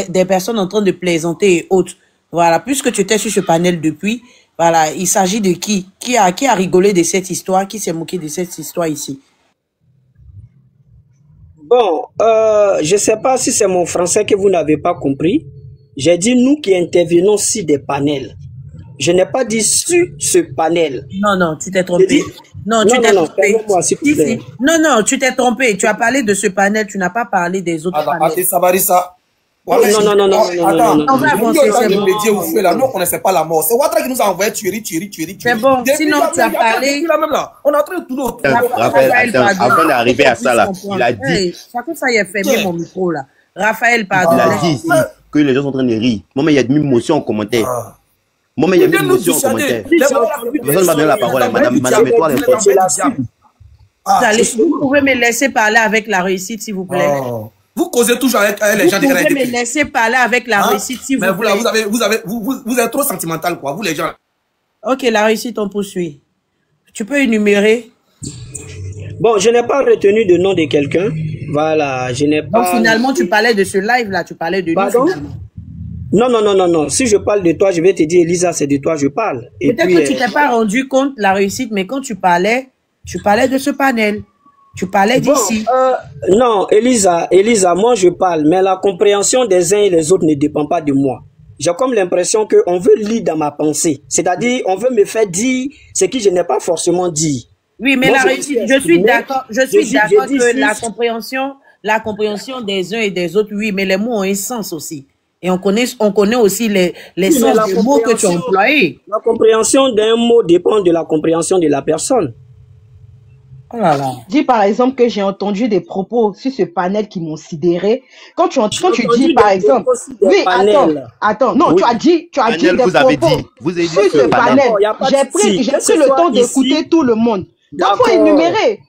des personnes en train de plaisanter et autres. Voilà, puisque tu étais sur ce panel depuis, voilà, il s'agit de qui a rigolé de cette histoire, qui s'est moqué de cette histoire ici? Bon, je ne sais pas si c'est mon français que vous n'avez pas compris. J'ai dit nous qui intervenons sur des panels. Je n'ai pas dit sur ce panel. Non, tu t'es trompé. Non, tu t'es trompé. Non, tu t'es trompé. Tu as parlé de ce panel, tu n'as pas parlé des autres panels. Sabarissa. Voilà, non, non, non, non, non, non, attends, non, non, On va nous, avancer, dans c'est le bon. métier où fait là, nous, on connaissait pas la mort. C'est Ouattara qui nous a envoyé tuerie. C'est bon, Depuis sinon là, tu as mais parlé. depuis là même là, on est en train de tourner autour. Raphaël, Raphaël, attends, pardon. avant d'arriver à ça, là, il a dit, Hey, chacun ça y est fermé Tiens. mon micro là. Raphaël, il pardon. a dit ici que les gens sont en train de rire. Moi, il y a de l'émotion en commentaire. Moi, il y a de Viens nous l'émotion en commentaire. dissuader. Personne ne m'a donné la parole. Madame Étoile, C'est la suite. Vous pouvez me laisser parler avec la réussite, s'il vous plaît. Vous causez toujours avec les gens Vous de pouvez me RDP. laisser parler avec la Hein? réussite, s'il Mais vous vous là, plaît. vous êtes trop sentimental, quoi. Vous les gens. Ok, la réussite, on poursuit. Tu peux énumérer. Bon, je n'ai pas retenu de nom de quelqu'un. Voilà, je n'ai pas... Donc finalement, tu parlais de ce live là, tu parlais de nous. Pardon? Finalement. Non, non, non, non, non. Si je parle de toi, je vais te dire, Elisa, c'est de toi je parle. Et Peut-être puis, que tu t'es pas rendu compte de la réussite, mais quand tu parlais de ce panel. Tu parlais bon, d'ici. non, Elisa, moi je parle, mais la compréhension des uns et des autres ne dépend pas de moi. J'ai comme l'impression qu'on veut lire dans ma pensée. C'est-à-dire, on veut me faire dire ce que je n'ai pas forcément dit. Oui, mais Moi, la je réussite, me je suis exprimé. d'accord J'ai dit que juste- la compréhension des uns et des autres, oui, mais les mots ont un sens aussi. Et on connaît aussi les mais sens la des mots que tu as compréhension- employés. La compréhension d'un mot dépend de la compréhension de la personne. Oh là là. Dis par exemple que j'ai entendu des propos sur ce panel qui m'ont sidéré. Quand tu entendu dis par des exemple, propos sur des oui, panels. attends, non, Oui. tu as dit Panel, des vous avez propos dit. Vous avez dit sur que ce panel. panel. Y a pas de J'ai souci. pris Que ce le soit temps ici. d'écouter tout le monde. Donc D'accord. faut énumérer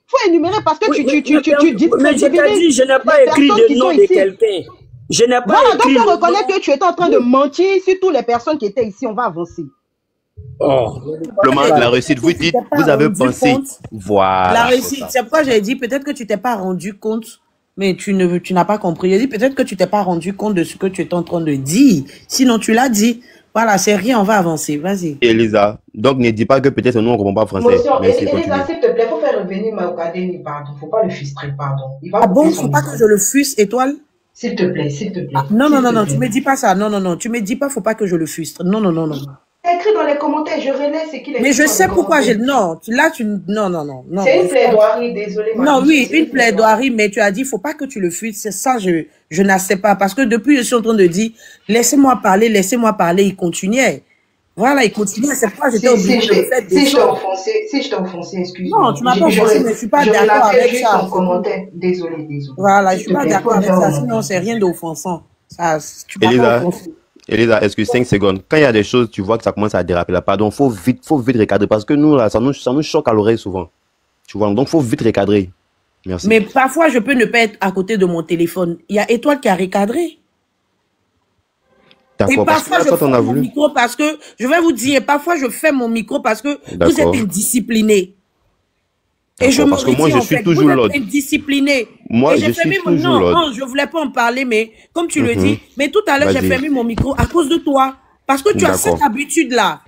parce que Oui, tu mais je t'ai dit, discrédibilises je n'ai pas les écrit personnes qui le sont nom de ici. quelqu'un. Je n'ai pas Voilà, donc écrit on le reconnaît nom. que tu étais en train de mentir sur toutes les personnes qui étaient ici. On va avancer. Oh. Simplement, la réussite, vous dites, vous avez pensé. Voilà. La c'est réussite, ça. c'est pourquoi j'ai dit peut-être que tu t'es pas rendu compte, mais tu n'as pas compris. J'ai dit peut-être que tu t'es pas rendu compte de ce que tu étais en train de dire. Sinon, tu l'as dit. Voilà, c'est rien, on va avancer. Vas-y. Elisa, donc ne dis pas que peut-être nous on ne comprend pas français. Merci, continue. s'il te plaît, faut faire revenir Maokadeni, pardon. Faut pas le frustrer, pardon. Il va Ah bon, couper son faut pas que micro. je le fusse, étoile? S'il te plaît, s'il te plaît. Non, s'il non, non, te non, plaît. tu me dis pas ça. Non, non, non, tu me dis pas, faut pas que je le frustre. Non, non, non, non. Il a écrit dans les commentaires, je relais ce qu'il a Mais écrit je dans sais les pourquoi j'ai... commentaires. Non, là, tu... Non, non, non, non. C'est une plaidoirie, désolé. Non, oui, une plaidoirie, mais tu as dit, faut pas que tu le fuis. C'est ça, je n'accepte pas. Parce que depuis, je suis en train de dire, laissez-moi parler, il continuait. Voilà, il continuait. C'est pourquoi j'étais obligée de le faire Si je t'ai offensé, excuse-moi. Non, tu m'as pas offensé, mais je suis pas d'accord avec juste ça. ton commentaire. Désolé. Voilà, je S'il suis te pas plaît, d'accord faut avec faire ça. remonter. Sinon, c'est rien d'offensant. Ça, tu m'as pas Elisa, offensé. Elisa, excuse 5 secondes. Quand il y a des choses, tu vois que ça commence à déraper là, pardon, faut vite recadrer parce que nous, là, ça nous choque à l'oreille souvent. Tu vois, donc faut vite recadrer. Merci. Mais parfois, je peux ne pas être à côté de mon téléphone. Il y a Étoile qui a recadré. Et D'accord, parce que parfois, là, je quand on a ferme mon voulu. micro parce que, je vais vous dire, parfois, je ferme mon micro parce que vous êtes D'accord. indiscipliné. Et je D'accord, me parce que moi, retire, je en suis fait. toujours Vous êtes l'autre. indiscipliné. Moi, Et j'ai je fermé suis mon... toujours Non, l'autre. non, je voulais pas en parler, mais comme tu le Mhm. dis, mais tout à l'heure, j'ai Vas-y. fermé mon micro à cause de toi. Parce que tu as cette D'accord. habitude-là.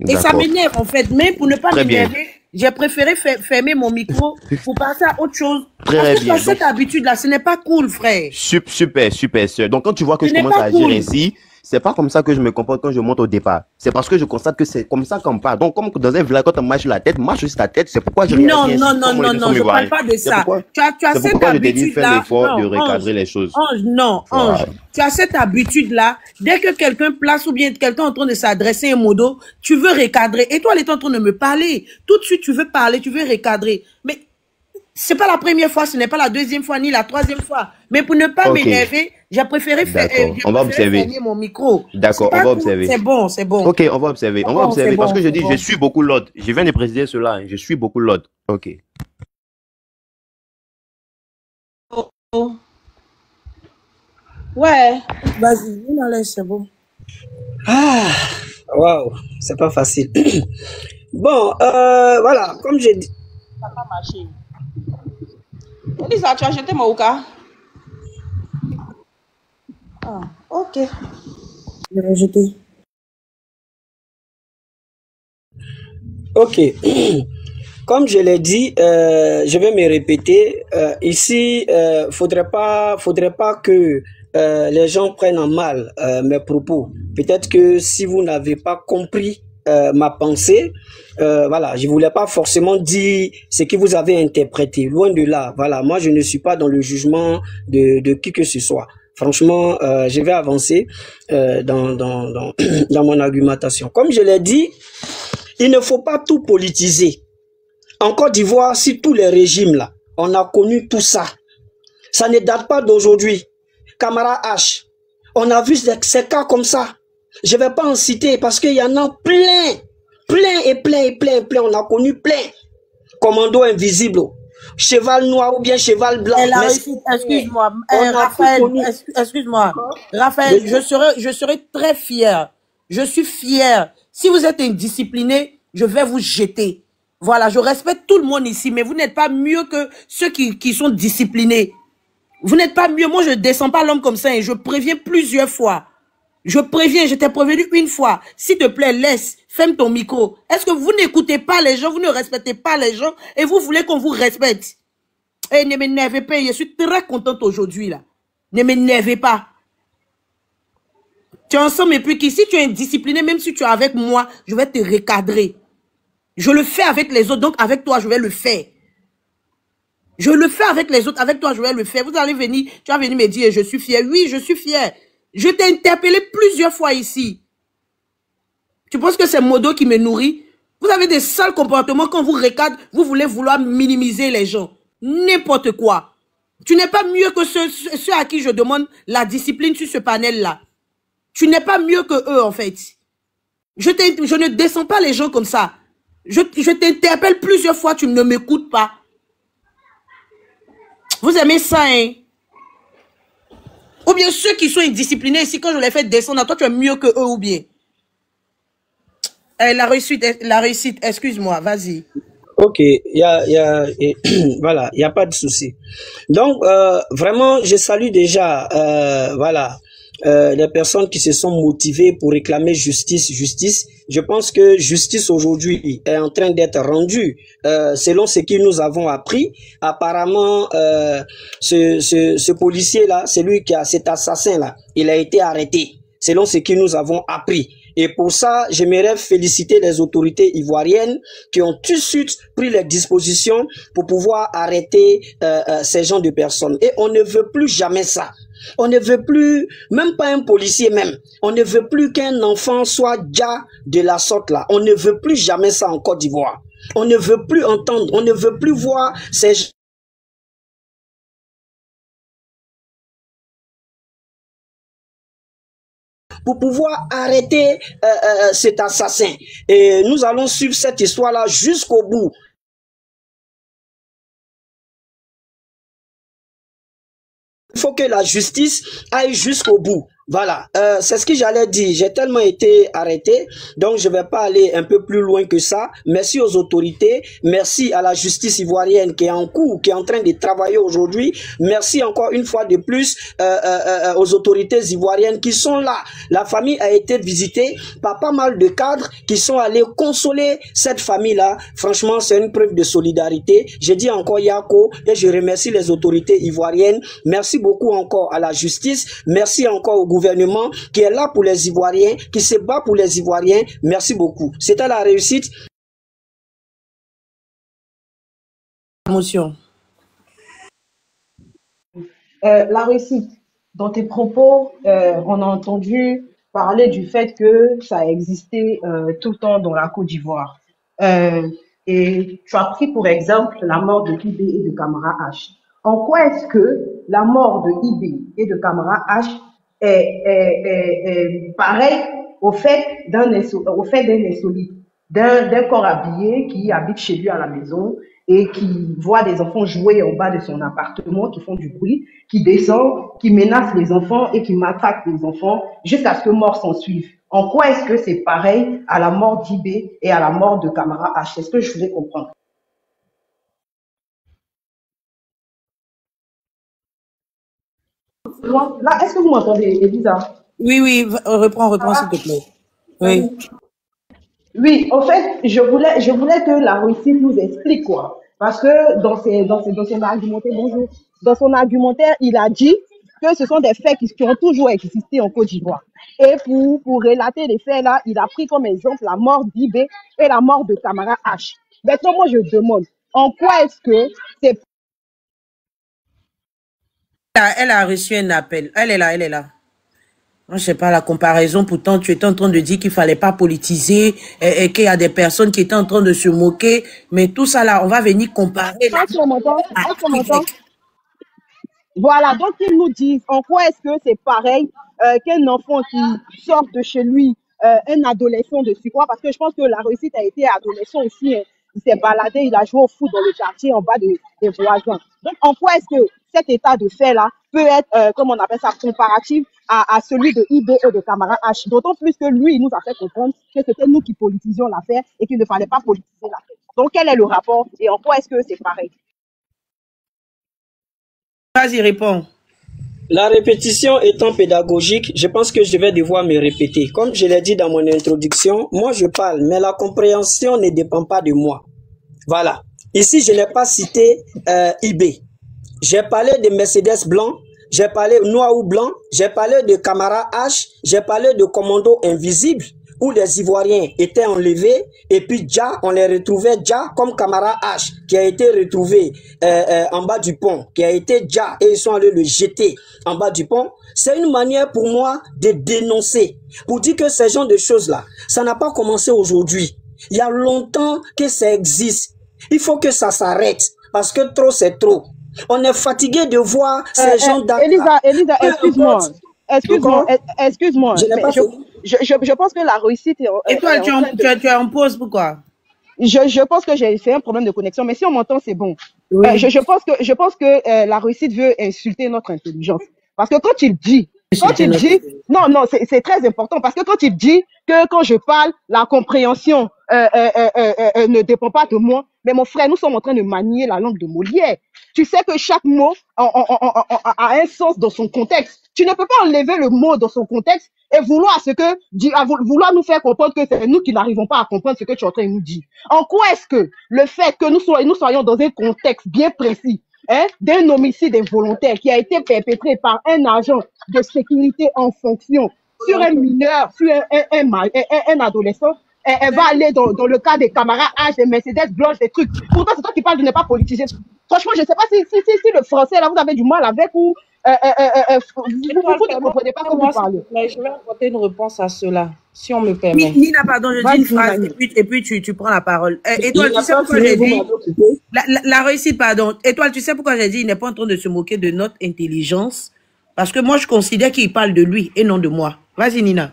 Et ça D'accord. m'énerve, en fait. Mais pour ne pas Très bien. m'énerver, j'ai préféré fermer mon micro pour passer à autre chose. Très Parce que tu bien. as cette habitude-là. Ce n'est pas cool, frère. Super, sûr. Donc, quand tu vois que Ce je n'est commence pas à agir cool. ainsi, c'est pas comme ça que je me comporte quand je monte au départ. C'est parce que je constate que c'est comme ça qu'on part. Donc, comme dans un village, quand on marche la tête, marche aussi ta tête. C'est pourquoi je Non, réagis non, ainsi, non, comme non, les deux non, sont je parle ivoiriens. pas de C'est ça. pourquoi- Tu as c'est cette pourquoi je t'ai dit, fais habitude-là. l'effort de Non, recadrer Ange, les choses. Ange, non, Voilà. Ange. Tu as cette habitude-là. Dès que quelqu'un place ou bien quelqu'un est en train de s'adresser un mot d'eau, tu veux recadrer. Et toi, elle est en train de me parler. Tout de suite, tu veux parler, tu veux recadrer. Mais c'est pas la première fois, ce n'est pas la deuxième fois, ni la troisième fois. Mais pour ne pas Ok. m'énerver, j'ai préféré D'accord. On va observer. fermer mon micro. D'accord, C'est on pas va cool. observer. C'est bon, c'est bon. Ok, on va observer. On va Bon, observer c'est parce bon, que je c'est dis, bon. je suis beaucoup l'autre. Je viens de préciser cela. Hein. Je suis beaucoup l'autre. Ok. Ouais. Vas-y, viens dans l'air, c'est bon. Ah, waouh, c'est pas facile. Bon, voilà, comme j'ai dit. Ça n'a pas marché. Elisa, tu as jeté mon ouka? Ah, ok. Je vais jeter. Ok. Comme je l'ai dit, je vais me répéter. Ici, faudrait pas que les gens prennent en mal mes propos. Peut-être que si vous n'avez pas compris ma pensée, voilà, je voulais pas forcément dire ce que vous avez interprété. Loin de là. Voilà, moi je ne suis pas dans le jugement de qui que ce soit. franchement, je vais avancer dans mon argumentation. Comme je l'ai dit, il ne faut pas tout politiser. En Côte d'Ivoire, si tous les régimes là, on a connu tout ça. Ça ne date pas d'aujourd'hui. Camara H, on a vu ces cas comme ça. Je ne vais pas en citer parce qu'il y en a plein. Plein. On a connu plein. Commando invisible, cheval noir ou bien cheval blanc. Excuse-moi, Raphaël, excuse-moi. Raphaël, je serai très fier. Je suis fier. Si vous êtes indiscipliné, je vais vous jeter. Voilà, je respecte tout le monde ici, mais vous n'êtes pas mieux que ceux qui sont disciplinés. Vous n'êtes pas mieux. Moi, je ne descends pas l'homme comme ça et je préviens plusieurs fois. Je t'ai prévenu une fois. S'il te plaît, ferme ton micro. Est-ce que vous n'écoutez pas les gens, vous ne respectez pas les gens et vous voulez qu'on vous respecte? Eh, ne m'énervez pas, je suis très contente aujourd'hui, là. Ne m'énervez pas. Tu es ensemble et puis si tu es indiscipliné, même si tu es avec moi, je vais te recadrer. Je le fais avec les autres, donc avec toi, je vais le faire. Je le fais avec les autres, avec toi, je vais le faire. Vous allez venir, tu vas venir me dire, je suis fier. Oui, je suis fier. Je t'ai interpellé plusieurs fois ici. Tu penses que c'est Modo qui me nourrit? Vous avez des sales comportements quand vous recadrez, vous voulez vouloir minimiser les gens. N'importe quoi. Tu n'es pas mieux que ceux à qui je demande la discipline sur ce panel-là. Tu n'es pas mieux que eux, en fait. Je ne descends pas les gens comme ça. Je t'interpelle plusieurs fois, tu ne m'écoutes pas. Vous aimez ça, hein? Ou bien ceux qui sont indisciplinés ici, quand je les fais descendre, toi, tu es mieux que eux ou bien? La réussite, excuse-moi, vas-y. Ok, voilà, il n'y a pas de souci. Donc, vraiment, je salue déjà, voilà, les personnes qui se sont motivées pour réclamer justice. Je pense que justice aujourd'hui est en train d'être rendue. Selon ce que nous avons appris, apparemment, ce policier-là, cet assassin-là, il a été arrêté. Selon ce que nous avons appris. Et pour ça, j'aimerais féliciter les autorités ivoiriennes qui ont tout de suite pris les dispositions pour pouvoir arrêter ces genres de personnes. Et on ne veut plus jamais ça. On ne veut plus, même pas un policier même, on ne veut plus qu'un enfant soit déjà de la sorte là. On ne veut plus jamais ça en Côte d'Ivoire. On ne veut plus entendre, on ne veut plus voir ces gens. Pour pouvoir arrêter cet assassin. Et nous allons suivre cette histoire-là jusqu'au bout. Il faut que la justice aille jusqu'au bout. Voilà, c'est ce que j'allais dire. J'ai tellement été arrêté, donc je vais pas aller un peu plus loin que ça. Merci aux autorités, merci à la justice ivoirienne qui est en cours, qui est en train de travailler aujourd'hui. Merci encore une fois de plus aux autorités ivoiriennes qui sont là. La famille a été visitée par pas mal de cadres qui sont allés consoler cette famille-là. Franchement, c'est une preuve de solidarité. Je dis encore Yako et je remercie les autorités ivoiriennes. Merci beaucoup encore à la justice. Merci encore au gouvernement qui est là pour les Ivoiriens, qui se bat pour les Ivoiriens. Merci beaucoup. C'était la réussite. Émotion. La réussite. Dans tes propos, on a entendu parler du fait que ça a existé tout le temps dans la Côte d'Ivoire. Et tu as pris pour exemple la mort de IB et de Camara H. En quoi est-ce que la mort de IB et de Camara H est pareil au fait d'un insolite, d'un corps habillé qui habite chez lui à la maison et qui voit des enfants jouer en bas de son appartement, qui font du bruit, qui descend, qui menace les enfants et qui matraque les enfants jusqu'à ce que mort s'en suive. En quoi est-ce que c'est pareil à la mort d'IB et à la mort de Camara H? C'est ce que je voulais comprendre. Là, est-ce que vous m'entendez, Elisa? Oui, reprends, s'il te plaît. Oui. Oui, en fait, je voulais que la réussite nous explique quoi. Parce que dans son argumentaire, bonjour, dans son argumentaire, il a dit que ce sont des faits qui ont toujours existé en Côte d'Ivoire. Et pour relater les faits là, il a pris comme exemple la mort d'IB et la mort de Camara H. Maintenant, moi, je demande, en quoi est-ce que c'est Elle a reçu un appel. Elle est là, elle est là. Moi, je sais pas la comparaison. Pourtant, tu étais en train de dire qu'il fallait pas politiser et qu'il y a des personnes qui étaient en train de se moquer. Mais tout ça là, on va venir comparer. Est-ce qu'on m'entend? Est-ce qu'on m'entend? Voilà, donc ils nous disent en quoi est-ce que c'est pareil qu'un enfant qui sort de chez lui, un adolescent de surcroît, parce que je pense que la réussite a été adolescent aussi, hein. Il s'est baladé, il a joué au foot dans le quartier en bas des voisins. Donc en quoi est-ce que cet état de fait-là peut être, comme on appelle ça, comparatif à celui de IB et de Camara H, d'autant plus que lui, il nous a fait comprendre que c'était nous qui politisions l'affaire et qu'il ne fallait pas politiser l'affaire. Donc quel est le rapport et en quoi est-ce que c'est pareil? Vas-y, réponds. La répétition étant pédagogique, je pense que je vais devoir me répéter. Comme je l'ai dit dans mon introduction, moi je parle, mais la compréhension ne dépend pas de moi. Voilà. Ici, je n'ai pas cité IB. J'ai parlé de Mercedes blanc, j'ai parlé noir ou blanc, j'ai parlé de Camara H, j'ai parlé de Commando Invisible, où les Ivoiriens étaient enlevés, et puis Dja, on les retrouvait Dja comme Camara H, qui a été retrouvé en bas du pont, qui a été Dja, et ils sont allés le jeter en bas du pont. C'est une manière pour moi de dénoncer, pour dire que ces genres de choses-là, ça n'a pas commencé aujourd'hui. Il y a longtemps que ça existe. Il faut que ça s'arrête, parce que trop c'est trop. On est fatigué de voir ces gens Elisa, excuse-moi. Je n'ai pas Je pense que la réussite est... Et toi, tu es en pause, pourquoi? Je pense que c'est un problème de connexion, mais si on m'entend, c'est bon. Oui. Je pense que la réussite veut insulter notre intelligence. Parce que quand il dit, non, c'est très important, parce que quand il dit que quand je parle, la compréhension ne dépend pas de moi, mais mon frère, nous sommes en train de manier la langue de Molière. Tu sais que chaque mot a un sens dans son contexte. Tu ne peux pas enlever le mot dans son contexte et vouloir vouloir nous faire comprendre que c'est nous qui n'arrivons pas à comprendre ce que tu es en train de nous dire. En quoi est-ce que le fait que nous soyons dans un contexte bien précis, hein, d'un homicide involontaire qui a été perpétré par un agent de sécurité en fonction sur un mineur, sur un adolescent, elle va aller dans le cas des camarades H, des Mercedes blanches, des trucs. Pourtant, c'est toi qui parles de ne pas politiser. Franchement, je ne sais pas si le français, là, vous avez du mal avec ou vous ne comprenez pas comment vous parlez. Je vais apporter une réponse à cela, si on me permet. Nina, pardon, je dis une phrase et puis tu prends la parole. Étoile, tu sais pourquoi j'ai dit... La réussite, pardon. Étoile, tu sais pourquoi j'ai dit il n'est pas en train de se moquer de notre intelligence? Parce que moi, je considère qu'il parle de lui et non de moi. Vas-y, Nina.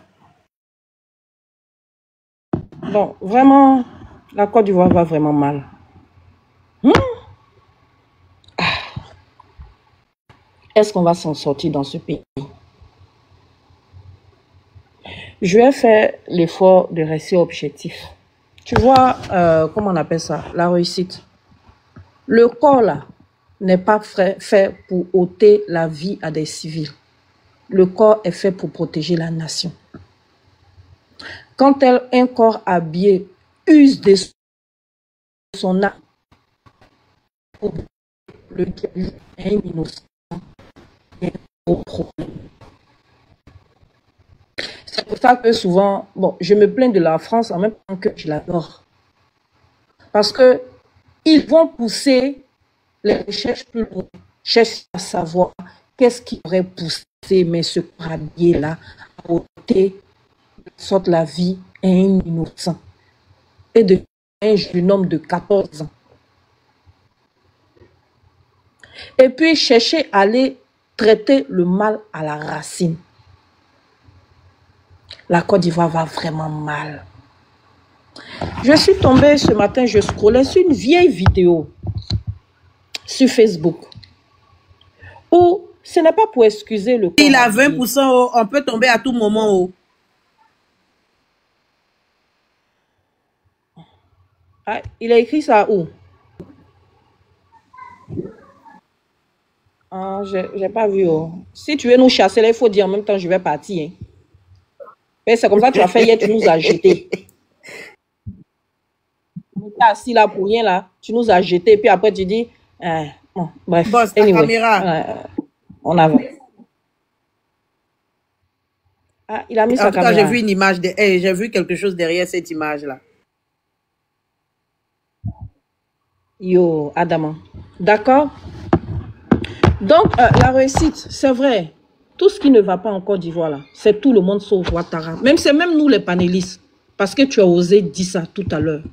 Bon, vraiment, la Côte d'Ivoire va vraiment mal. Est-ce qu'on va s'en sortir dans ce pays? Je vais faire l'effort de rester objectif. Tu vois, comment on appelle ça? La réussite. Le corps, là, n'est pas fait pour ôter la vie à des civils. Le corps est fait pour protéger la nation. Quand un corps habillé use de son âme pour le guérir un innocent, il y a un gros problème. C'est pour ça que souvent, bon, je me plains de la France en même temps que je l'adore. Parce que ils vont pousser les recherches plus loin, chercher à savoir qu'est-ce qui aurait poussé ce corps habillé-là à ôter sorte la vie à un innocent et de un jeune homme de 14 ans. Et puis chercher à aller traiter le mal à la racine. La Côte d'Ivoire va vraiment mal. Je suis tombée ce matin, je scrollais sur une vieille vidéo sur Facebook où ce n'est pas pour excuser le corps. Il a 20%, on peut tomber à tout moment. Ah, il a écrit ça où? Ah, j'ai pas vu. Si tu veux nous chasser, là, il faut dire en même temps je vais partir. Hein. C'est comme ça que tu as fait hier, tu nous as jetés. On était assis là pour rien là, tu nous as jetés, puis après tu dis, bon, bref. Boss, anyway, caméra. On avance. Ah, il a mis sa caméra. En tout cas, j'ai vu une image, j'ai vu quelque chose derrière cette image là. Yo, Adama. D'accord? Donc, la réussite, c'est vrai. Tout ce qui ne va pas en Côte d'Ivoire, là, c'est tout le monde sauf Ouattara. C'est même nous les panélistes. Parce que tu as osé dire ça tout à l'heure.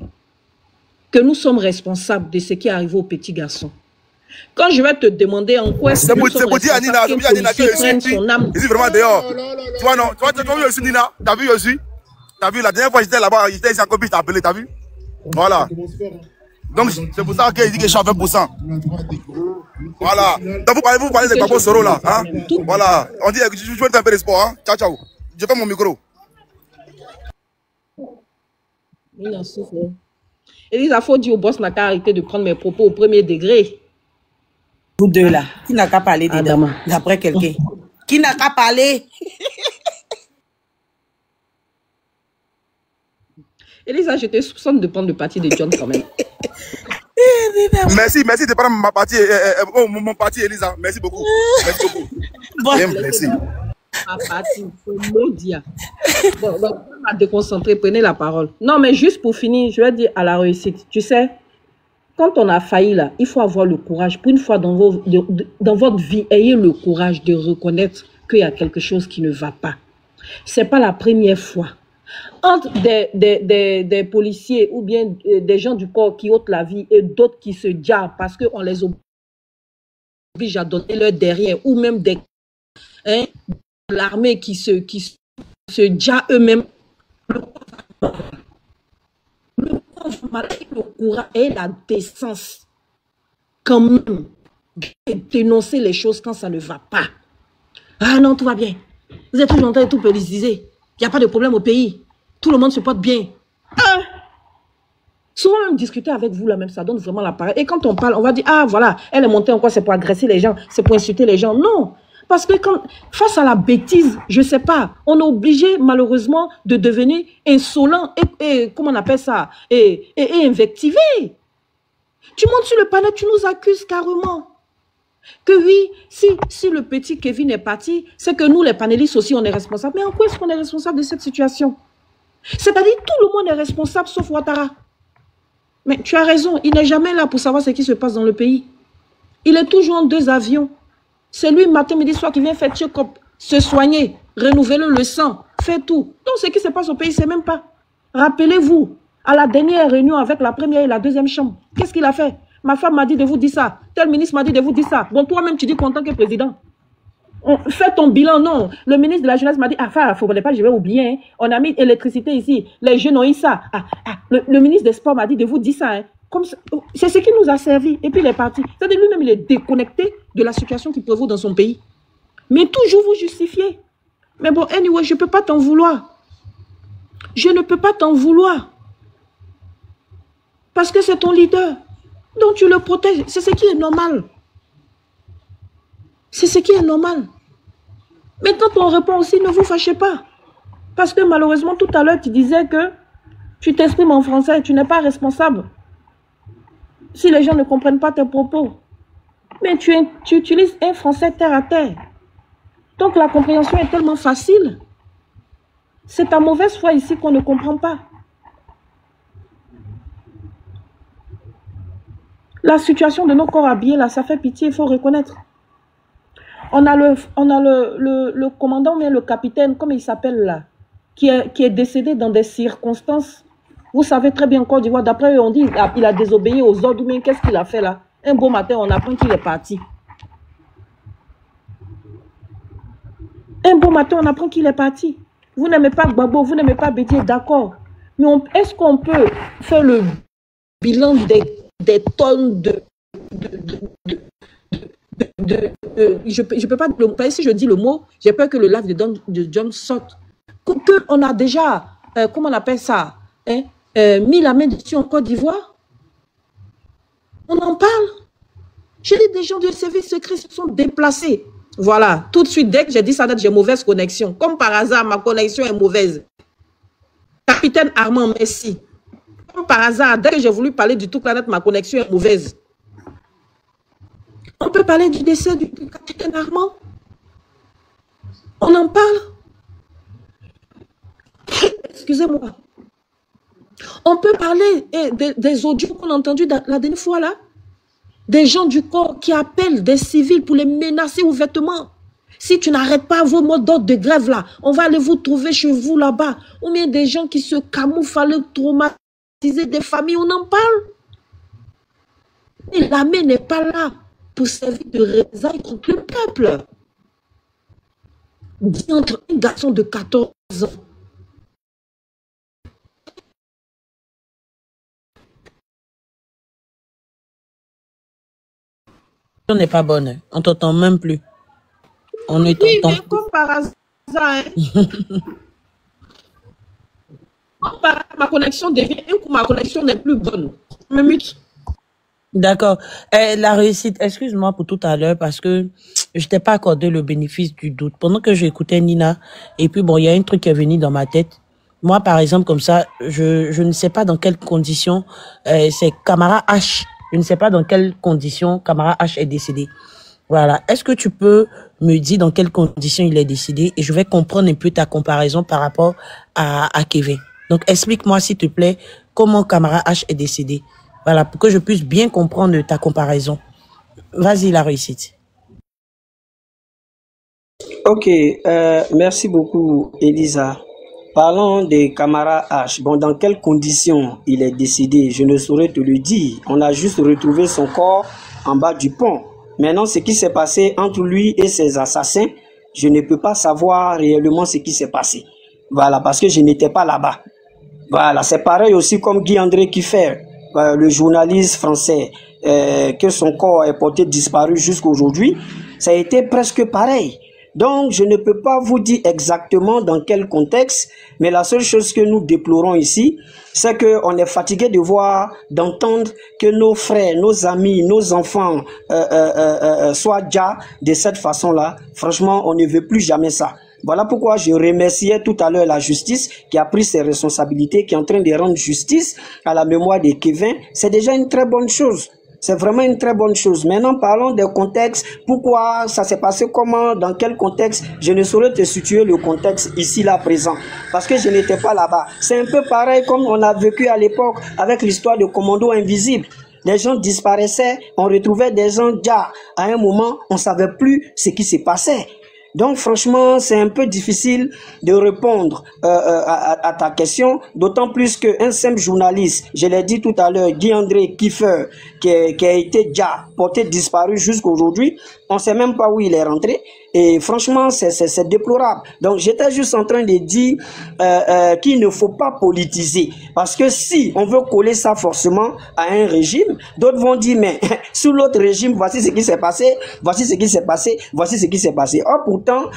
Que nous sommes responsables de ce qui est arrivé aux petits garçons. Quand je vais te demander en quoi est-ce que nous sommes responsables qu'un policier prenne son âme. Je suis vraiment dehors. Tu vois, non, tu vois, je suis Nina. T'as vu, je suis. T'as vu, la dernière fois j'étais là-bas, j'étais ici à Kopi, je t'ai appelé, t'as vu? Voilà. Donc, c'est pour ça qu'il dit que je suis à 20%. Voilà. Donc, vous parlez de Gbagbo Soro là. Hein? Voilà. On dit que je joue un peu de sport. Hein? Ciao, ciao. Je fais mon micro. Il en souffre. Elisa, il faut dire au boss n'a qu'à arrêter de prendre mes propos au premier degré. Vous deux là, qui n'a qu'à parler dedans, d'après quelqu'un. Qui n'a qu'à parler. Elisa, je te soupçonne de prendre le parti de John quand même. Merci de prendre ma partie, mon parti, Elisa. Merci beaucoup. Merci beaucoup. Bon. Merci. Ma partie, c'est Modia. Bon, on va déconcentrer, prenez la parole. Non, mais juste pour finir, je vais dire à la réussite. Tu sais, quand on a failli là, il faut avoir le courage. Pour une fois dans votre vie, ayez le courage de reconnaître qu'il y a quelque chose qui ne va pas. C'est pas la première fois. Entre des policiers ou bien des gens du corps qui ôtent la vie et d'autres qui se diabent parce qu'on les oblige à donner leur derrière ou même des l'armée qui se diabent eux-mêmes. Le pauvre malade, le courage et la décence quand même de dénoncer les choses quand ça ne va pas. Ah non, tout va bien. Vous êtes toujours en train de tout politiser. Il n'y a pas de problème au pays. Tout le monde se porte bien. Souvent, même discuter avec vous, là, même, ça donne vraiment l'appareil. Et quand on parle, on va dire, ah, voilà, elle est montée en quoi? C'est pour agresser les gens, c'est pour insulter les gens. Non. Parce que face à la bêtise, je ne sais pas, on est obligé, malheureusement, de devenir insolent et comment on appelle ça? Et invectivé. Tu montes sur le panel, tu nous accuses carrément. Que oui, si le petit Kevin est parti, c'est que nous, les panélistes aussi, on est responsables. Mais en quoi est-ce qu'on est responsable de cette situation? C'est-à-dire tout le monde est responsable sauf Ouattara. Mais tu as raison, il n'est jamais là pour savoir ce qui se passe dans le pays. Il est toujours en 2 avions. C'est lui, matin, midi, soir, qui vient faire check-up, se soigner, renouveler le sang, faire tout. Donc ce qui se passe au pays, c'est même pas. Rappelez-vous, à la dernière réunion avec la première et la deuxième chambre, qu'est-ce qu'il a fait? Ma femme m'a dit de vous dire ça. Tel ministre m'a dit de vous dire ça. Bon, toi-même, tu dis qu'en tant que président. Fais ton bilan, non. Le ministre de la Jeunesse m'a dit, ah, il ne faudrait pas, je vais oublier. Hein. On a mis électricité ici. Les jeunes ont eu ça. Le ministre des Sports m'a dit de vous dire ça. Hein. C'est ce qui nous a servi. Et puis il est parti. C'est-à-dire lui-même, il est déconnecté de la situation qui prévaut dans son pays. Mais toujours vous justifier. Mais bon, anyway, je ne peux pas t'en vouloir. Je ne peux pas t'en vouloir. Parce que c'est ton leader. Donc tu le protèges. C'est ce qui est normal. C'est ce qui est normal. Mais quand on répond aussi, ne vous fâchez pas. Parce que malheureusement, tout à l'heure, tu disais que tu t'exprimes en français et tu n'es pas responsable. Si les gens ne comprennent pas tes propos. Mais tu utilises un français terre à terre. Donc la compréhension est tellement facile. C'est ta mauvaise foi ici qu'on ne comprend pas. La situation de nos corps habillés, là, ça fait pitié, il faut reconnaître. On a le commandant, mais le capitaine, comme il s'appelle là, qui est décédé dans des circonstances. Vous savez très bien en Côte d'Ivoire, d'après eux, on dit qu'il a désobéi aux ordres, mais qu'est-ce qu'il a fait là? Un beau matin, on apprend qu'il est parti. Un beau matin, on apprend qu'il est parti. Vous n'aimez pas Gbagbo, vous n'aimez pas Bédié, d'accord. Mais est-ce qu'on peut faire le bilan des tonnes je peux pas, si je dis le mot, j'ai peur que le live de John sorte. On a déjà, comment on appelle ça, mis la main dessus en Côte d'Ivoire. On en parle. J'ai dit des gens du service secret se sont déplacés. Voilà, tout de suite, dès que j'ai dit ça, j'ai mauvaise connexion. Comme par hasard, ma connexion est mauvaise. Capitaine Armand, merci. Comme par hasard, dès que j'ai voulu parler du tout planète, ma connexion est mauvaise. On peut parler du décès du capitaine Armand. On en parle. Excusez-moi. On peut parler des audios qu'on a entendus la dernière fois là. des gens du corps qui appellent des civils pour les menacer ouvertement. Si tu n'arrêtes pas vos mots d'ordre de grève là, on va aller vous trouver chez vous là-bas. Ou bien des gens qui se camouflent, le traumatiser des familles, on en parle. Et l'armée n'est pas là pour servir de représailles contre le peuple. Dis entre un garçon de 14 ans. On n'est pas bonne. On t'entend même plus. On ne Oui, t'entend mais comme par hasard, hein. Comme par hasard, ma connexion devient un coup, ma connexion n'est plus bonne. Me mute. D'accord. La réussite, excuse-moi pour tout à l'heure parce que je t'ai pas accordé le bénéfice du doute. Pendant que j'écoutais Nina, et puis bon, il y a un truc qui est venu dans ma tête. Moi, par exemple, comme ça, je ne sais pas dans quelles conditions c'est Camara H. Je ne sais pas dans quelles conditions Camara H est décédé. Voilà. Est-ce que tu peux me dire dans quelles conditions il est décédé et je vais comprendre un peu ta comparaison par rapport à Kevin. Donc, explique-moi, s'il te plaît, comment Camara H est décédé. Voilà, pour que je puisse bien comprendre ta comparaison. Vas-y, la réussite. Ok, merci beaucoup, Elisa. Parlons de Camara H. Bon, dans quelles conditions il est décédé, je ne saurais te le dire. On a juste retrouvé son corps en bas du pont. Maintenant, ce qui s'est passé entre lui et ses assassins, je ne peux pas savoir réellement ce qui s'est passé. Voilà, parce que je n'étais pas là-bas. Voilà, c'est pareil aussi comme Guy-André Kiffer, le journaliste français, que son corps est porté disparu jusqu'aujourd'hui. Ça a été presque pareil. Donc, je ne peux pas vous dire exactement dans quel contexte, mais la seule chose que nous déplorons ici, c'est qu'on est fatigué de voir, d'entendre que nos frères, nos amis, nos enfants soient déjà de cette façon-là. Franchement, on ne veut plus jamais ça. Voilà pourquoi je remerciais tout à l'heure la justice qui a pris ses responsabilités, qui est en train de rendre justice à la mémoire de Kevin. C'est déjà une très bonne chose. C'est vraiment une très bonne chose. Maintenant, parlons des contextes. Pourquoi ça s'est passé, comment, dans quel contexte? Je ne saurais te situer le contexte ici, là, présent. Parce que je n'étais pas là-bas. C'est un peu pareil comme on a vécu à l'époque avec l'histoire de Commando Invisible. Les gens disparaissaient, on retrouvait des gens déjà. À un moment, on ne savait plus ce qui se passait. Donc franchement, c'est un peu difficile de répondre à ta question, d'autant plus qu'un simple journaliste, je l'ai dit tout à l'heure, Guy-André Kiffer, qui a été déjà porté disparu jusqu'aujourd'hui, on ne sait même pas où il est rentré, et franchement, c'est déplorable. Donc j'étais juste en train de dire qu'il ne faut pas politiser, parce que si on veut coller ça forcément à un régime, d'autres vont dire, mais sous l'autre régime, voici ce qui s'est passé, voici ce qui s'est passé, voici ce qui s'est passé. Or pourtant,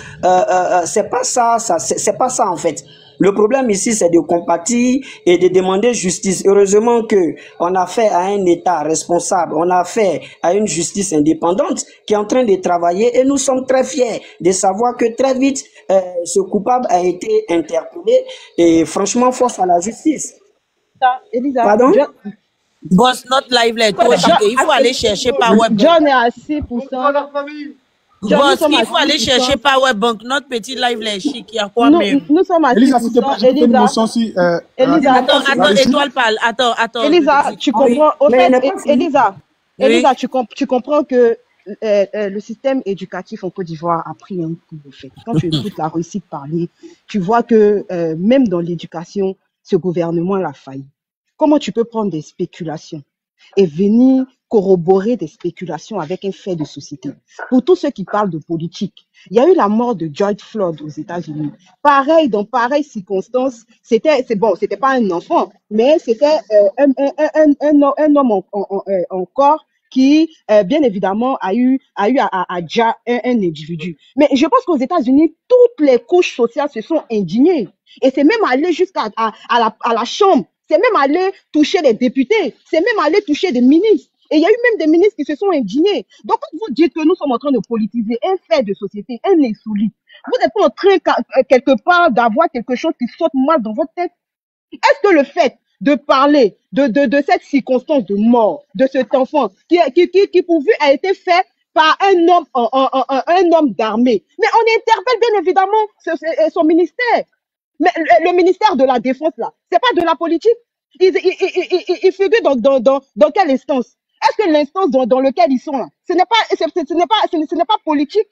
c'est pas ça, c'est pas ça en fait. Le problème ici, c'est de compatir et de demander justice. Heureusement que on a fait à un État responsable, on a fait à une justice indépendante qui est en train de travailler et nous sommes très fiers de savoir que très vite, ce coupable a été interpellé et franchement, force à la justice. Elisa, Pardon? Boss, not live, là, il faut aller chercher Power Bank. John est à 6%. Boss, il faut aller chercher Power Bank, notre petit live, là, chic, il y a quoi même? Nous sommes à 6%. Elisa, s'il te plaît, je peux une motion si... Elisa, attends, Étoile parle, attends. Elisa, tu comprends, au fait, Elisa, Oui. tu comprends que le système éducatif en Côte d'Ivoire a pris un coup, en fait. Quand tu écoutes la réussite parler, tu vois que même dans l'éducation, ce gouvernement l'a failli. Comment tu peux prendre des spéculations et venir corroborer des spéculations avec un fait de société? Pour tous ceux qui parlent de politique, il y a eu la mort de George Floyd aux États-Unis. Pareil, dans pareilles circonstances, c'était pas un enfant, mais c'était un homme encore qui, bien évidemment, a eu déjà un individu. Mais je pense qu'aux États-Unis, toutes les couches sociales se sont indignées. Et c'est même allé jusqu'à la Chambre. C'est même allé toucher les députés. C'est même allé toucher des ministres. Et il y a eu même des ministres qui se sont indignés. Donc, quand vous dites que nous sommes en train de politiser un fait de société, un insolite, vous êtes pas en train, quelque part, d'avoir quelque chose qui saute mal dans votre tête. Est-ce que le fait de parler de cette circonstance de mort, de cet enfant, qui pourvu a été fait par un homme d'armée, mais on interpelle bien évidemment son ministère. Mais le ministère de la Défense, là, c'est pas de la politique. Il figure dans quelle instance? Est-ce que l'instance dans lequel ils sont là, ce n'est pas politique?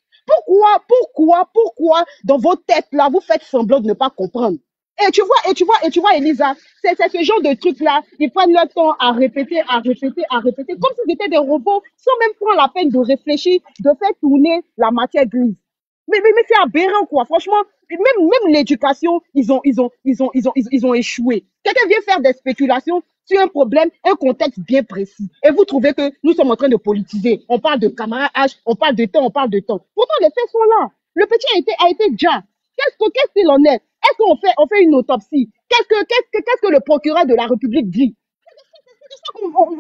Pourquoi dans vos têtes là, vous faites semblant de ne pas comprendre? Et tu vois, Elisa, c'est ce genre de truc-là, ils prennent leur temps à répéter, comme si c'était des robots, sans même prendre la peine de réfléchir, de faire tourner la matière grise. Mais c'est aberrant, quoi. Franchement, même l'éducation, ils ont échoué. Quelqu'un vient faire des spéculations sur un problème, un contexte bien précis. Et vous trouvez que nous sommes en train de politiser. On parle de camarade, on parle de temps. Pourtant, les faits sont là. Le petit a été déjà. Qu'est-ce qu'il en est? Est-ce qu'on fait une autopsie? Qu'est-ce que le procureur de la République dit? C'est ça qu'on parle,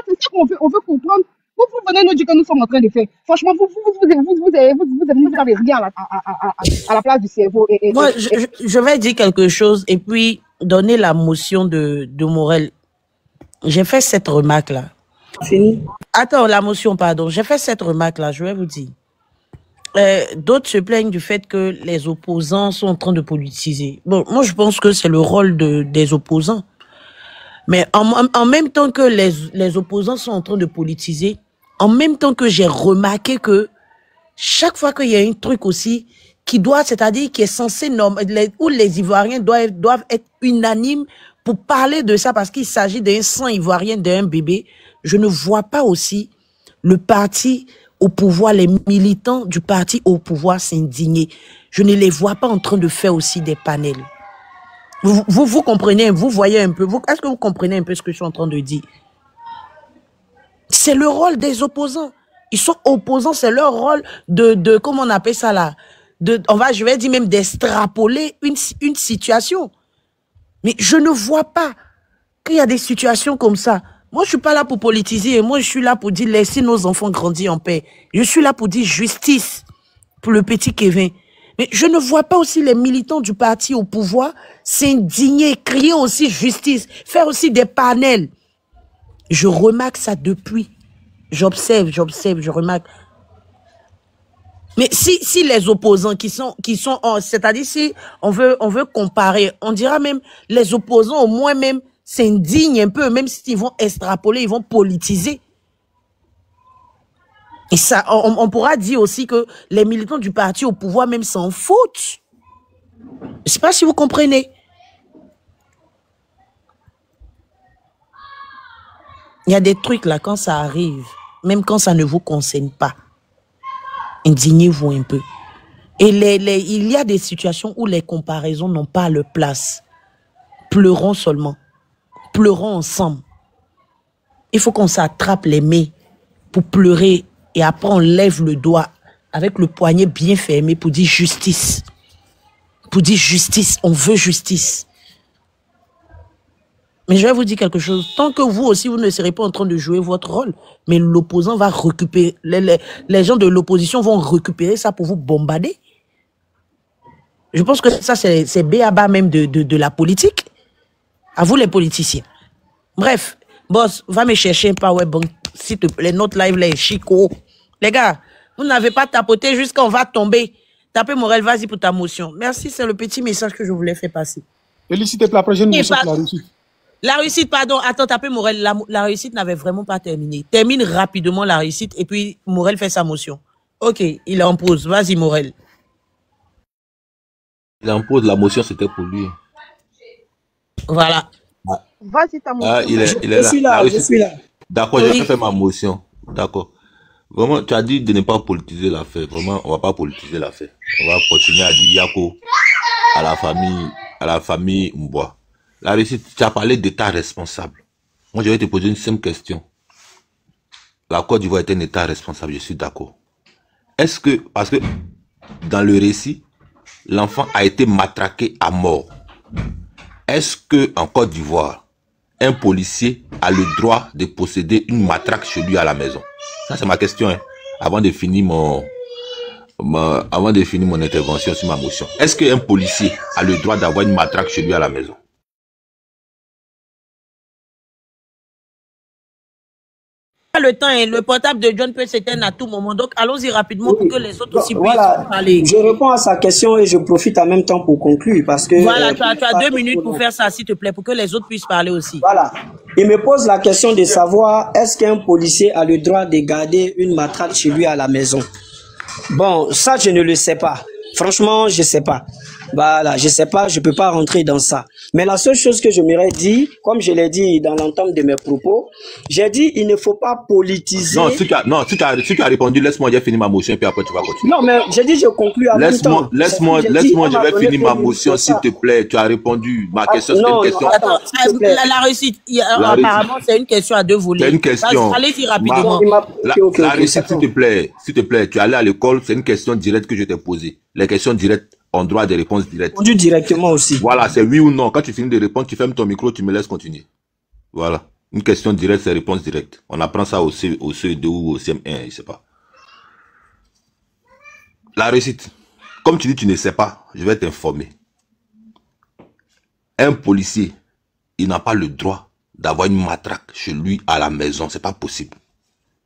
c'est ça qu'on veut comprendre. Vous venez nous dire que nous sommes en train de faire. Franchement, vous n'avez rien à la place du cerveau. Moi, je vais dire quelque chose et puis donner la motion de Morel. J'ai fait cette remarque-là. Fini. Attends, la motion, pardon. J'ai fait cette remarque-là, je vais vous dire. D'autres se plaignent du fait que les opposants sont en train de politiser. Bon, moi, je pense que c'est le rôle des opposants. Mais en même temps que les opposants sont en train de politiser, en même temps que j'ai remarqué que chaque fois qu'il y a un truc aussi c'est-à-dire qui est censé où les Ivoiriens doivent être unanimes pour parler de ça parce qu'il s'agit d'un sang ivoirien, d'un bébé, je ne vois pas aussi le parti au pouvoir, les militants du parti au pouvoir s'indigner. Je ne les vois pas en train de faire aussi des panels. Vous comprenez, vous voyez un peu, est-ce que vous comprenez un peu ce que je suis en train de dire? C'est le rôle des opposants. Ils sont opposants, c'est leur rôle de comment on appelle ça là? Je vais dire même d'extrapoler une situation. Mais je ne vois pas qu'il y a des situations comme ça. Moi, je suis pas là pour politiser. Moi, je suis là pour dire laissez nos enfants grandir en paix. Je suis là pour dire justice pour le petit Kevin. Mais je ne vois pas aussi les militants du parti au pouvoir s'indigner, crier aussi justice, faire aussi des panels. Je remarque ça depuis. J'observe, je remarque. Mais si les opposants qui sont c'est-à-dire si on veut comparer, on dira même les opposants au moins même s'indignent un peu, même s'ils vont extrapoler, ils vont politiser. Et ça, on pourra dire aussi que les militants du parti au pouvoir même s'en foutent. Je ne sais pas si vous comprenez. Il y a des trucs là, quand ça arrive, même quand ça ne vous concerne pas, indignez-vous un peu. Et il y a des situations où les comparaisons n'ont pas leur place. Pleurons seulement. Pleurons ensemble. Il faut qu'on s'attrape les mains pour pleurer et après on lève le doigt avec le poignet bien fermé pour dire justice. Pour dire justice, on veut justice. Mais je vais vous dire quelque chose. Tant que vous aussi, vous ne serez pas en train de jouer votre rôle, mais l'opposant va récupérer, les gens de l'opposition vont récupérer ça pour vous bombarder. Je pense que ça, c'est béaba même de la politique. À vous les politiciens. Bref, boss, va me chercher un power bank, s'il te plaît. Notre live là est chico. Les gars, vous n'avez pas tapoté jusqu'à on va tomber. Tapez Morel, vas-y pour ta motion. Merci, c'est le petit message que je voulais faire passer. Félicitez pour la prochaine motion pour la réussite. La réussite, pardon, attends, tapez Morel. La réussite n'avait vraiment pas terminé. Termine rapidement la réussite et puis Morel fait sa motion. Ok, il est en pause. Vas-y, Morel. Il est en pause, la motion c'était pour lui. Voilà. Vas-y, ta motion. Je suis là. D'accord, j'ai fait ma motion. D'accord. Vraiment, tu as dit de ne pas politiser l'affaire. Vraiment, on va pas politiser l'affaire. On va continuer à dire Yako à la famille Mboua. La réussite, tu as parlé d'État responsable. Moi, je vais te poser une simple question. La Côte d'Ivoire est un État responsable, je suis d'accord. Est-ce que, parce que dans le récit, l'enfant a été matraqué à mort. Est-ce que en Côte d'Ivoire, un policier a le droit de posséder une matraque chez lui à la maison? Ça, c'est ma question, hein, avant de finir mon intervention sur ma motion. Est-ce qu'un policier a le droit d'avoir une matraque chez lui à la maison? le temps, hein. Le portable de John peut s'éteindre à tout moment. Donc, allons-y rapidement pour que les autres aussi puissent Voilà, parler. je réponds à sa question et je profite en même temps pour conclure parce que... Voilà, tu as 2 minutes pour faire ça, s'il te plaît, pour que les autres puissent parler aussi. Voilà. Il me pose la question de savoir est-ce qu'un policier a le droit de garder une matraque chez lui à la maison. Bon, ça, je ne le sais pas. Franchement, je ne sais pas. Voilà, je ne sais pas, je ne peux pas rentrer dans ça. Mais la seule chose que je m'aurais dit, comme je l'ai dit dans l'entame de mes propos, j'ai dit il ne faut pas politiser. Non, si tu as répondu, laisse-moi finir ma motion, puis après tu vas continuer. Non, mais j'ai dit je conclue à même temps. Laisse-moi, je vais finir ma motion, s'il te plaît. Tu as répondu. Ma question, c'est une question. Attends, la réussite, apparemment, c'est une question à 2 volets. C'est une question. Allez-y rapidement. La réussite, s'il te plaît, tu es allé à l'école, c'est une question directe que je t'ai posée. Les questions directes ont droit à des réponses directes. Répondu directement aussi. Voilà, c'est oui ou non. Quand tu finis de répondre, tu fermes ton micro, tu me laisses continuer. Voilà. Une question directe, c'est réponse directe. On apprend ça au CE2 ou au CM1, je sais pas. La réussite. Comme tu dis, tu ne sais pas, je vais t'informer. Un policier, il n'a pas le droit d'avoir une matraque chez lui à la maison. C'est pas possible.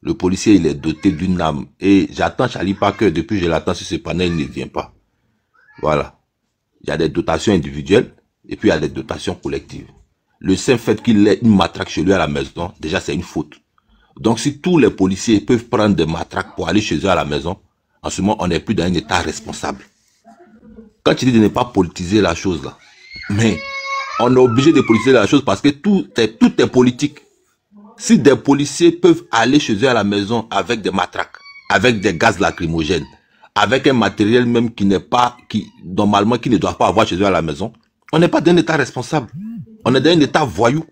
Le policier, il est doté d'une âme. Et j'attends Charlie Parker, depuis que je l'attends sur ce panel, il ne vient pas. Voilà. Il y a des dotations individuelles et puis il y a des dotations collectives. Le simple fait qu'il ait une matraque chez lui à la maison, déjà c'est une faute. Donc si tous les policiers peuvent prendre des matraques pour aller chez eux à la maison, en ce moment on n'est plus dans un état responsable. Quand tu dis de ne pas politiser la chose là, mais on est obligé de politiser la chose parce que tout est politique. Si des policiers peuvent aller chez eux à la maison avec des matraques, avec des gaz lacrymogènes, avec un matériel même normalement, qui ne doit pas avoir chez eux à la maison, on n'est pas dans un état responsable. On est dans un état voyou.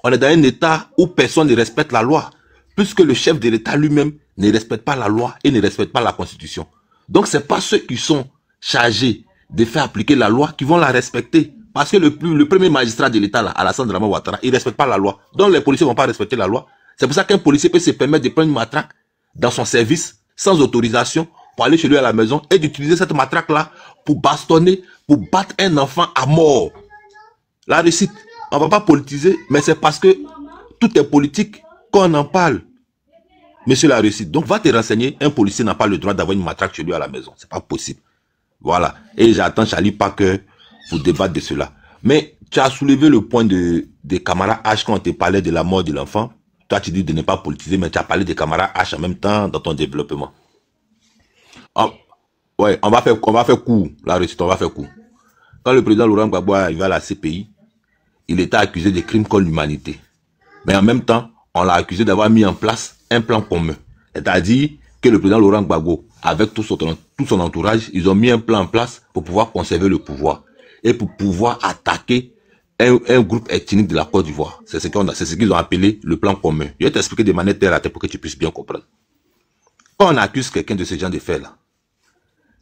On est dans un état où personne ne respecte la loi, puisque le chef de l'État lui-même ne respecte pas la loi et ne respecte pas la Constitution. Donc, c'est pas ceux qui sont chargés de faire appliquer la loi qui vont la respecter. Parce que le premier magistrat de l'État, Alassane Dramane Ouattara, il ne respecte pas la loi. Donc, les policiers ne vont pas respecter la loi. C'est pour ça qu'un policier peut se permettre de prendre une matraque dans son service, sans autorisation, pour aller chez lui à la maison et d'utiliser cette matraque-là pour bastonner, pour battre un enfant à mort. La réussite, on ne va pas politiser, mais c'est parce que tout est politique qu'on en parle. Monsieur la réussite, donc va te renseigner, un policier n'a pas le droit d'avoir une matraque chez lui à la maison. C'est pas possible. Voilà. Et j'attends Charlie Parker pour débattre de cela. Mais tu as soulevé le point des camarades H quand on te parlait de la mort de l'enfant. Toi, tu dis de ne pas politiser, mais tu as parlé des camarades H en même temps dans ton développement. Ouais, on va faire court, la réussite, on va faire court. Quand le président Laurent Gbagbo est arrivé à la CPI, il était accusé de crimes contre l'humanité. Mais en même temps, on l'a accusé d'avoir mis en place un plan commun. C'est-à-dire que le président Laurent Gbagbo, avec tout son entourage, ils ont mis un plan en place pour pouvoir conserver le pouvoir et pour pouvoir attaquer un groupe ethnique de la Côte d'Ivoire. C'est ce qu'ils ont appelé le plan commun. Je vais t'expliquer de manière terre à terre pour que tu puisses bien comprendre. Quand on accuse quelqu'un de ce genre de fait-là,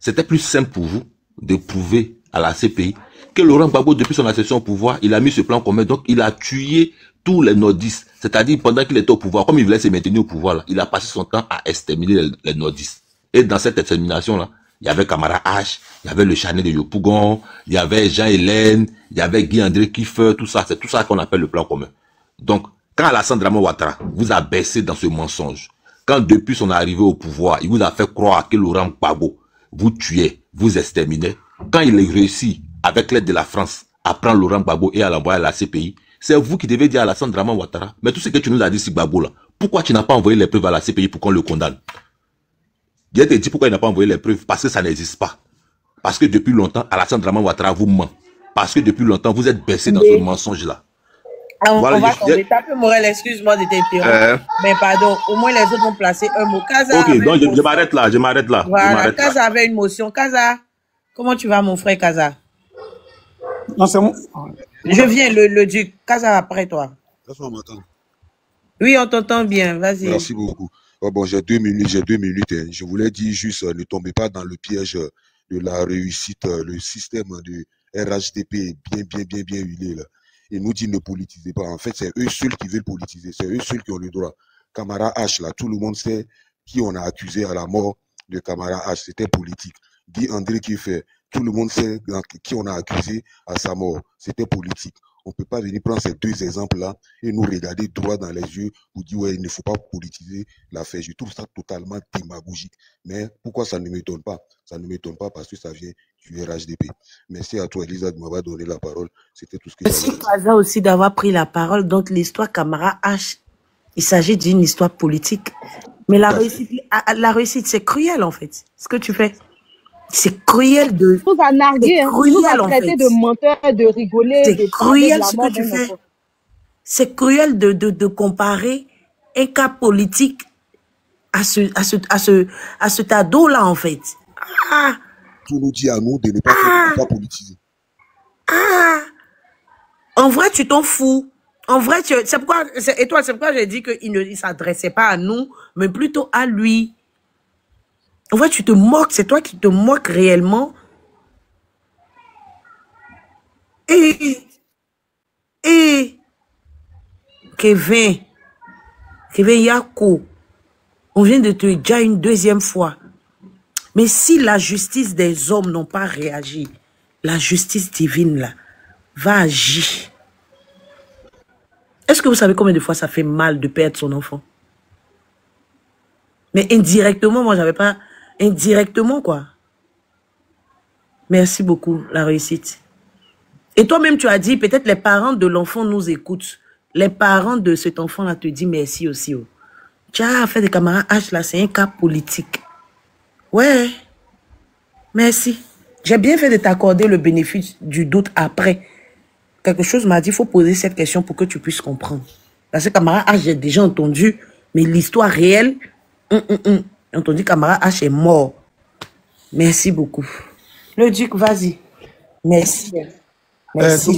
c'était plus simple pour vous de prouver à la CPI que Laurent Gbagbo, depuis son accession au pouvoir, il a mis ce plan commun. Donc, il a tué tous les nordistes. C'est-à-dire, pendant qu'il était au pouvoir, comme il voulait se maintenir au pouvoir, là, il a passé son temps à exterminer les nordistes. Et dans cette extermination-là, il y avait Camara H, il y avait le Chanet de Yopougon, il y avait Jean-Hélène, il y avait Guy-André Kiffer, tout ça. C'est tout ça qu'on appelle le plan commun. Donc, quand Alassane Dramane Ouattara vous a baissé dans ce mensonge, quand depuis son arrivée au pouvoir, il vous a fait croire que Laurent Gbagbo vous tuez, vous exterminez. Quand il a réussi, avec l'aide de la France, à prendre Laurent Gbagbo et à l'envoyer à la CPI, c'est vous qui devez dire à Alassane Dramane Ouattara, mais tout ce que tu nous as dit sur Gbagbo là, pourquoi tu n'as pas envoyé les preuves à la CPI pour qu'on le condamne? Je te dis pourquoi il n'a pas envoyé les preuves, parce que ça n'existe pas. Parce que depuis longtemps, Alassane Dramane Ouattara vous ment. Parce que depuis longtemps, vous êtes baissé dans ce mensonge-là. Voilà, on va tomber. Tape Morel, excuse-moi de t'interrompre. Mais pardon, au moins les autres vont placer un mot. Kaza. Ok, donc je m'arrête là, Voilà, Kaza avait une motion. Kaza, comment tu vas mon frère Kaza? Non, c'est bon. Je viens, le duc. Kaza après toi. Est-ce qu'on m'entend? Oui, on t'entend bien, vas-y. Merci beaucoup. Oh, bon, j'ai 2 minutes. Hein. Je voulais dire juste, ne tombez pas dans le piège de la réussite. Le système de RHDP est bien huilé là. Il nous dit ne politisez pas. En fait, c'est eux seuls qui veulent politiser. C'est eux seuls qui ont le droit. Camara H, là, tout le monde sait qui on a accusé à la mort de Camara H. C'était politique. Guy André Kiffer, tout le monde sait qui on a accusé à sa mort. C'était politique. On ne peut pas venir prendre ces deux exemples-là et nous regarder droit dans les yeux pour dire ouais, il ne faut pas politiser l'affaire. Je trouve ça totalement démagogique. Mais pourquoi ça ne m'étonne pas? Ça ne m'étonne pas parce que ça vient du RHDP. Merci à toi, Elisa, de m'avoir donné la parole. C'était tout ce que j'avais à dire. Merci Kaza aussi d'avoir pris la parole. Donc l'histoire Camara H, il s'agit d'une histoire politique. Mais la réussite, c'est cruel en fait. Ce que tu fais, c'est cruel de... Il nous a nargué, il nous a traité de menteurs, de rigoler, c'est de cruel ce que tu fais. C'est cruel de comparer un cas politique à cet ado-là en fait. Ah. Tout nous dit à nous de ne pas faire, pas politiser. Ah. En vrai, tu t'en fous. En vrai, c'est pourquoi j'ai dit qu'il ne s'adressait pas à nous, mais plutôt à lui. En vrai, tu te moques, c'est toi qui te moques réellement. Et Kevin Yako, on vient de te dire une deuxième fois. Mais si la justice des hommes n'ont pas réagi, la justice divine là va agir. Est-ce que vous savez combien de fois ça fait mal de perdre son enfant? Mais indirectement, moi j'avais pas... Indirectement quoi. Merci beaucoup, la réussite. Et toi-même tu as dit, peut-être les parents de l'enfant nous écoutent. Les parents de cet enfant-là te disent merci aussi. Oh. Tu as fait des camarades H là, c'est un cas politique. Ouais. Merci. J'ai bien fait de t'accorder le bénéfice du doute après. Quelque chose m'a dit, il faut poser cette question pour que tu puisses comprendre. Parce que camarade H, j'ai déjà entendu, mais l'histoire réelle, j'ai entendu camarade H est mort. Merci beaucoup. Le duc, vas-y. Merci. Merci.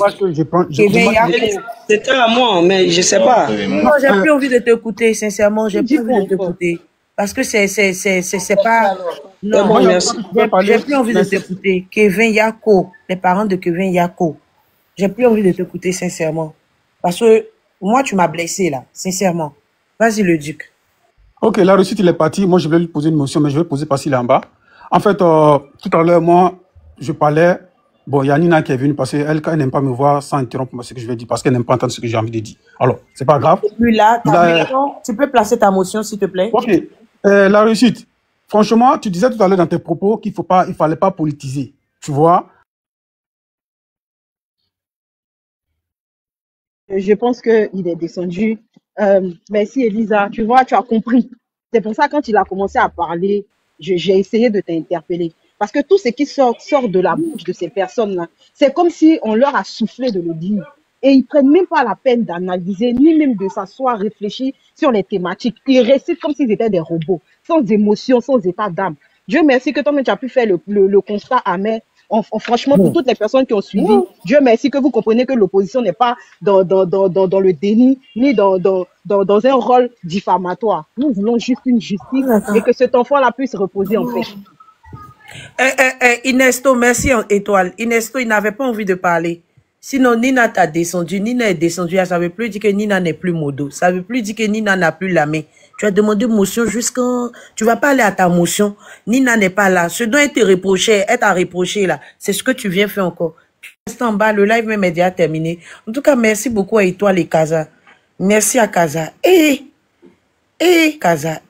C'était à moi, mais je sais pas. Non, j'ai plus envie de t'écouter, sincèrement, j'ai plus envie de t'écouter. Parce que c'est pas... Non, j'ai plus envie de t'écouter. Kevin Yako, les parents de Kevin Yako. J'ai plus envie de t'écouter, sincèrement. Parce que moi, tu m'as blessé, là, sincèrement. Vas-y, le duc. Ok, la réussite, il est parti. Moi, je voulais lui poser une motion, mais je vais poser parce qu'il est en bas. En fait, tout à l'heure, moi, je parlais... Bon, il y a Nina qui est venue parce qu'elle n'aime pas me voir sans interrompre ce que je vais dire, parce qu'elle n'aime pas entendre ce que j'ai envie de dire. Alors, c'est pas grave. Plus là, tu peux placer ta motion, s'il te plaît. Ok. La réussite. Franchement, tu disais tout à l'heure dans tes propos qu'il fallait pas politiser. Tu vois? Je pense qu'il est descendu. Merci Elisa. Tu vois, tu as compris. C'est pour ça quand il a commencé à parler, j'ai essayé de t'interpeller. Parce que tout ce qui sort de la bouche de ces personnes-là, c'est comme si on leur a soufflé de le dire. Et ils prennent même pas la peine d'analyser, ni même de s'asseoir, réfléchir sur les thématiques. Ils récitent comme s'ils étaient des robots, sans émotion, sans état d'âme. Dieu merci que toi-même tu as pu faire le constat amer. Franchement, pour toutes les personnes qui ont suivi, Dieu merci que vous comprenez que l'opposition n'est pas dans le déni, ni dans un rôle diffamatoire. Nous voulons juste une justice et que cet enfant-là puisse reposer en paix. Inesto, merci étoile. Inesto, il n'avait pas envie de parler. Sinon, Nina t'a descendu. Nina est descendue. Ça ne veut plus dire que Nina n'est plus modo. Ça ne veut plus dire que Nina n'a plus la main. Tu as demandé motion jusqu'à... Tu ne vas pas aller à ta motion. Nina n'est pas là. Ce dont elle te reprochait, elle t'a reproché là. C'est ce que tu viens faire encore. Tu restes en bas. Le live même est déjà terminé. En tout cas, merci beaucoup à Étoile et Kaza. Merci à Kaza. Kaza.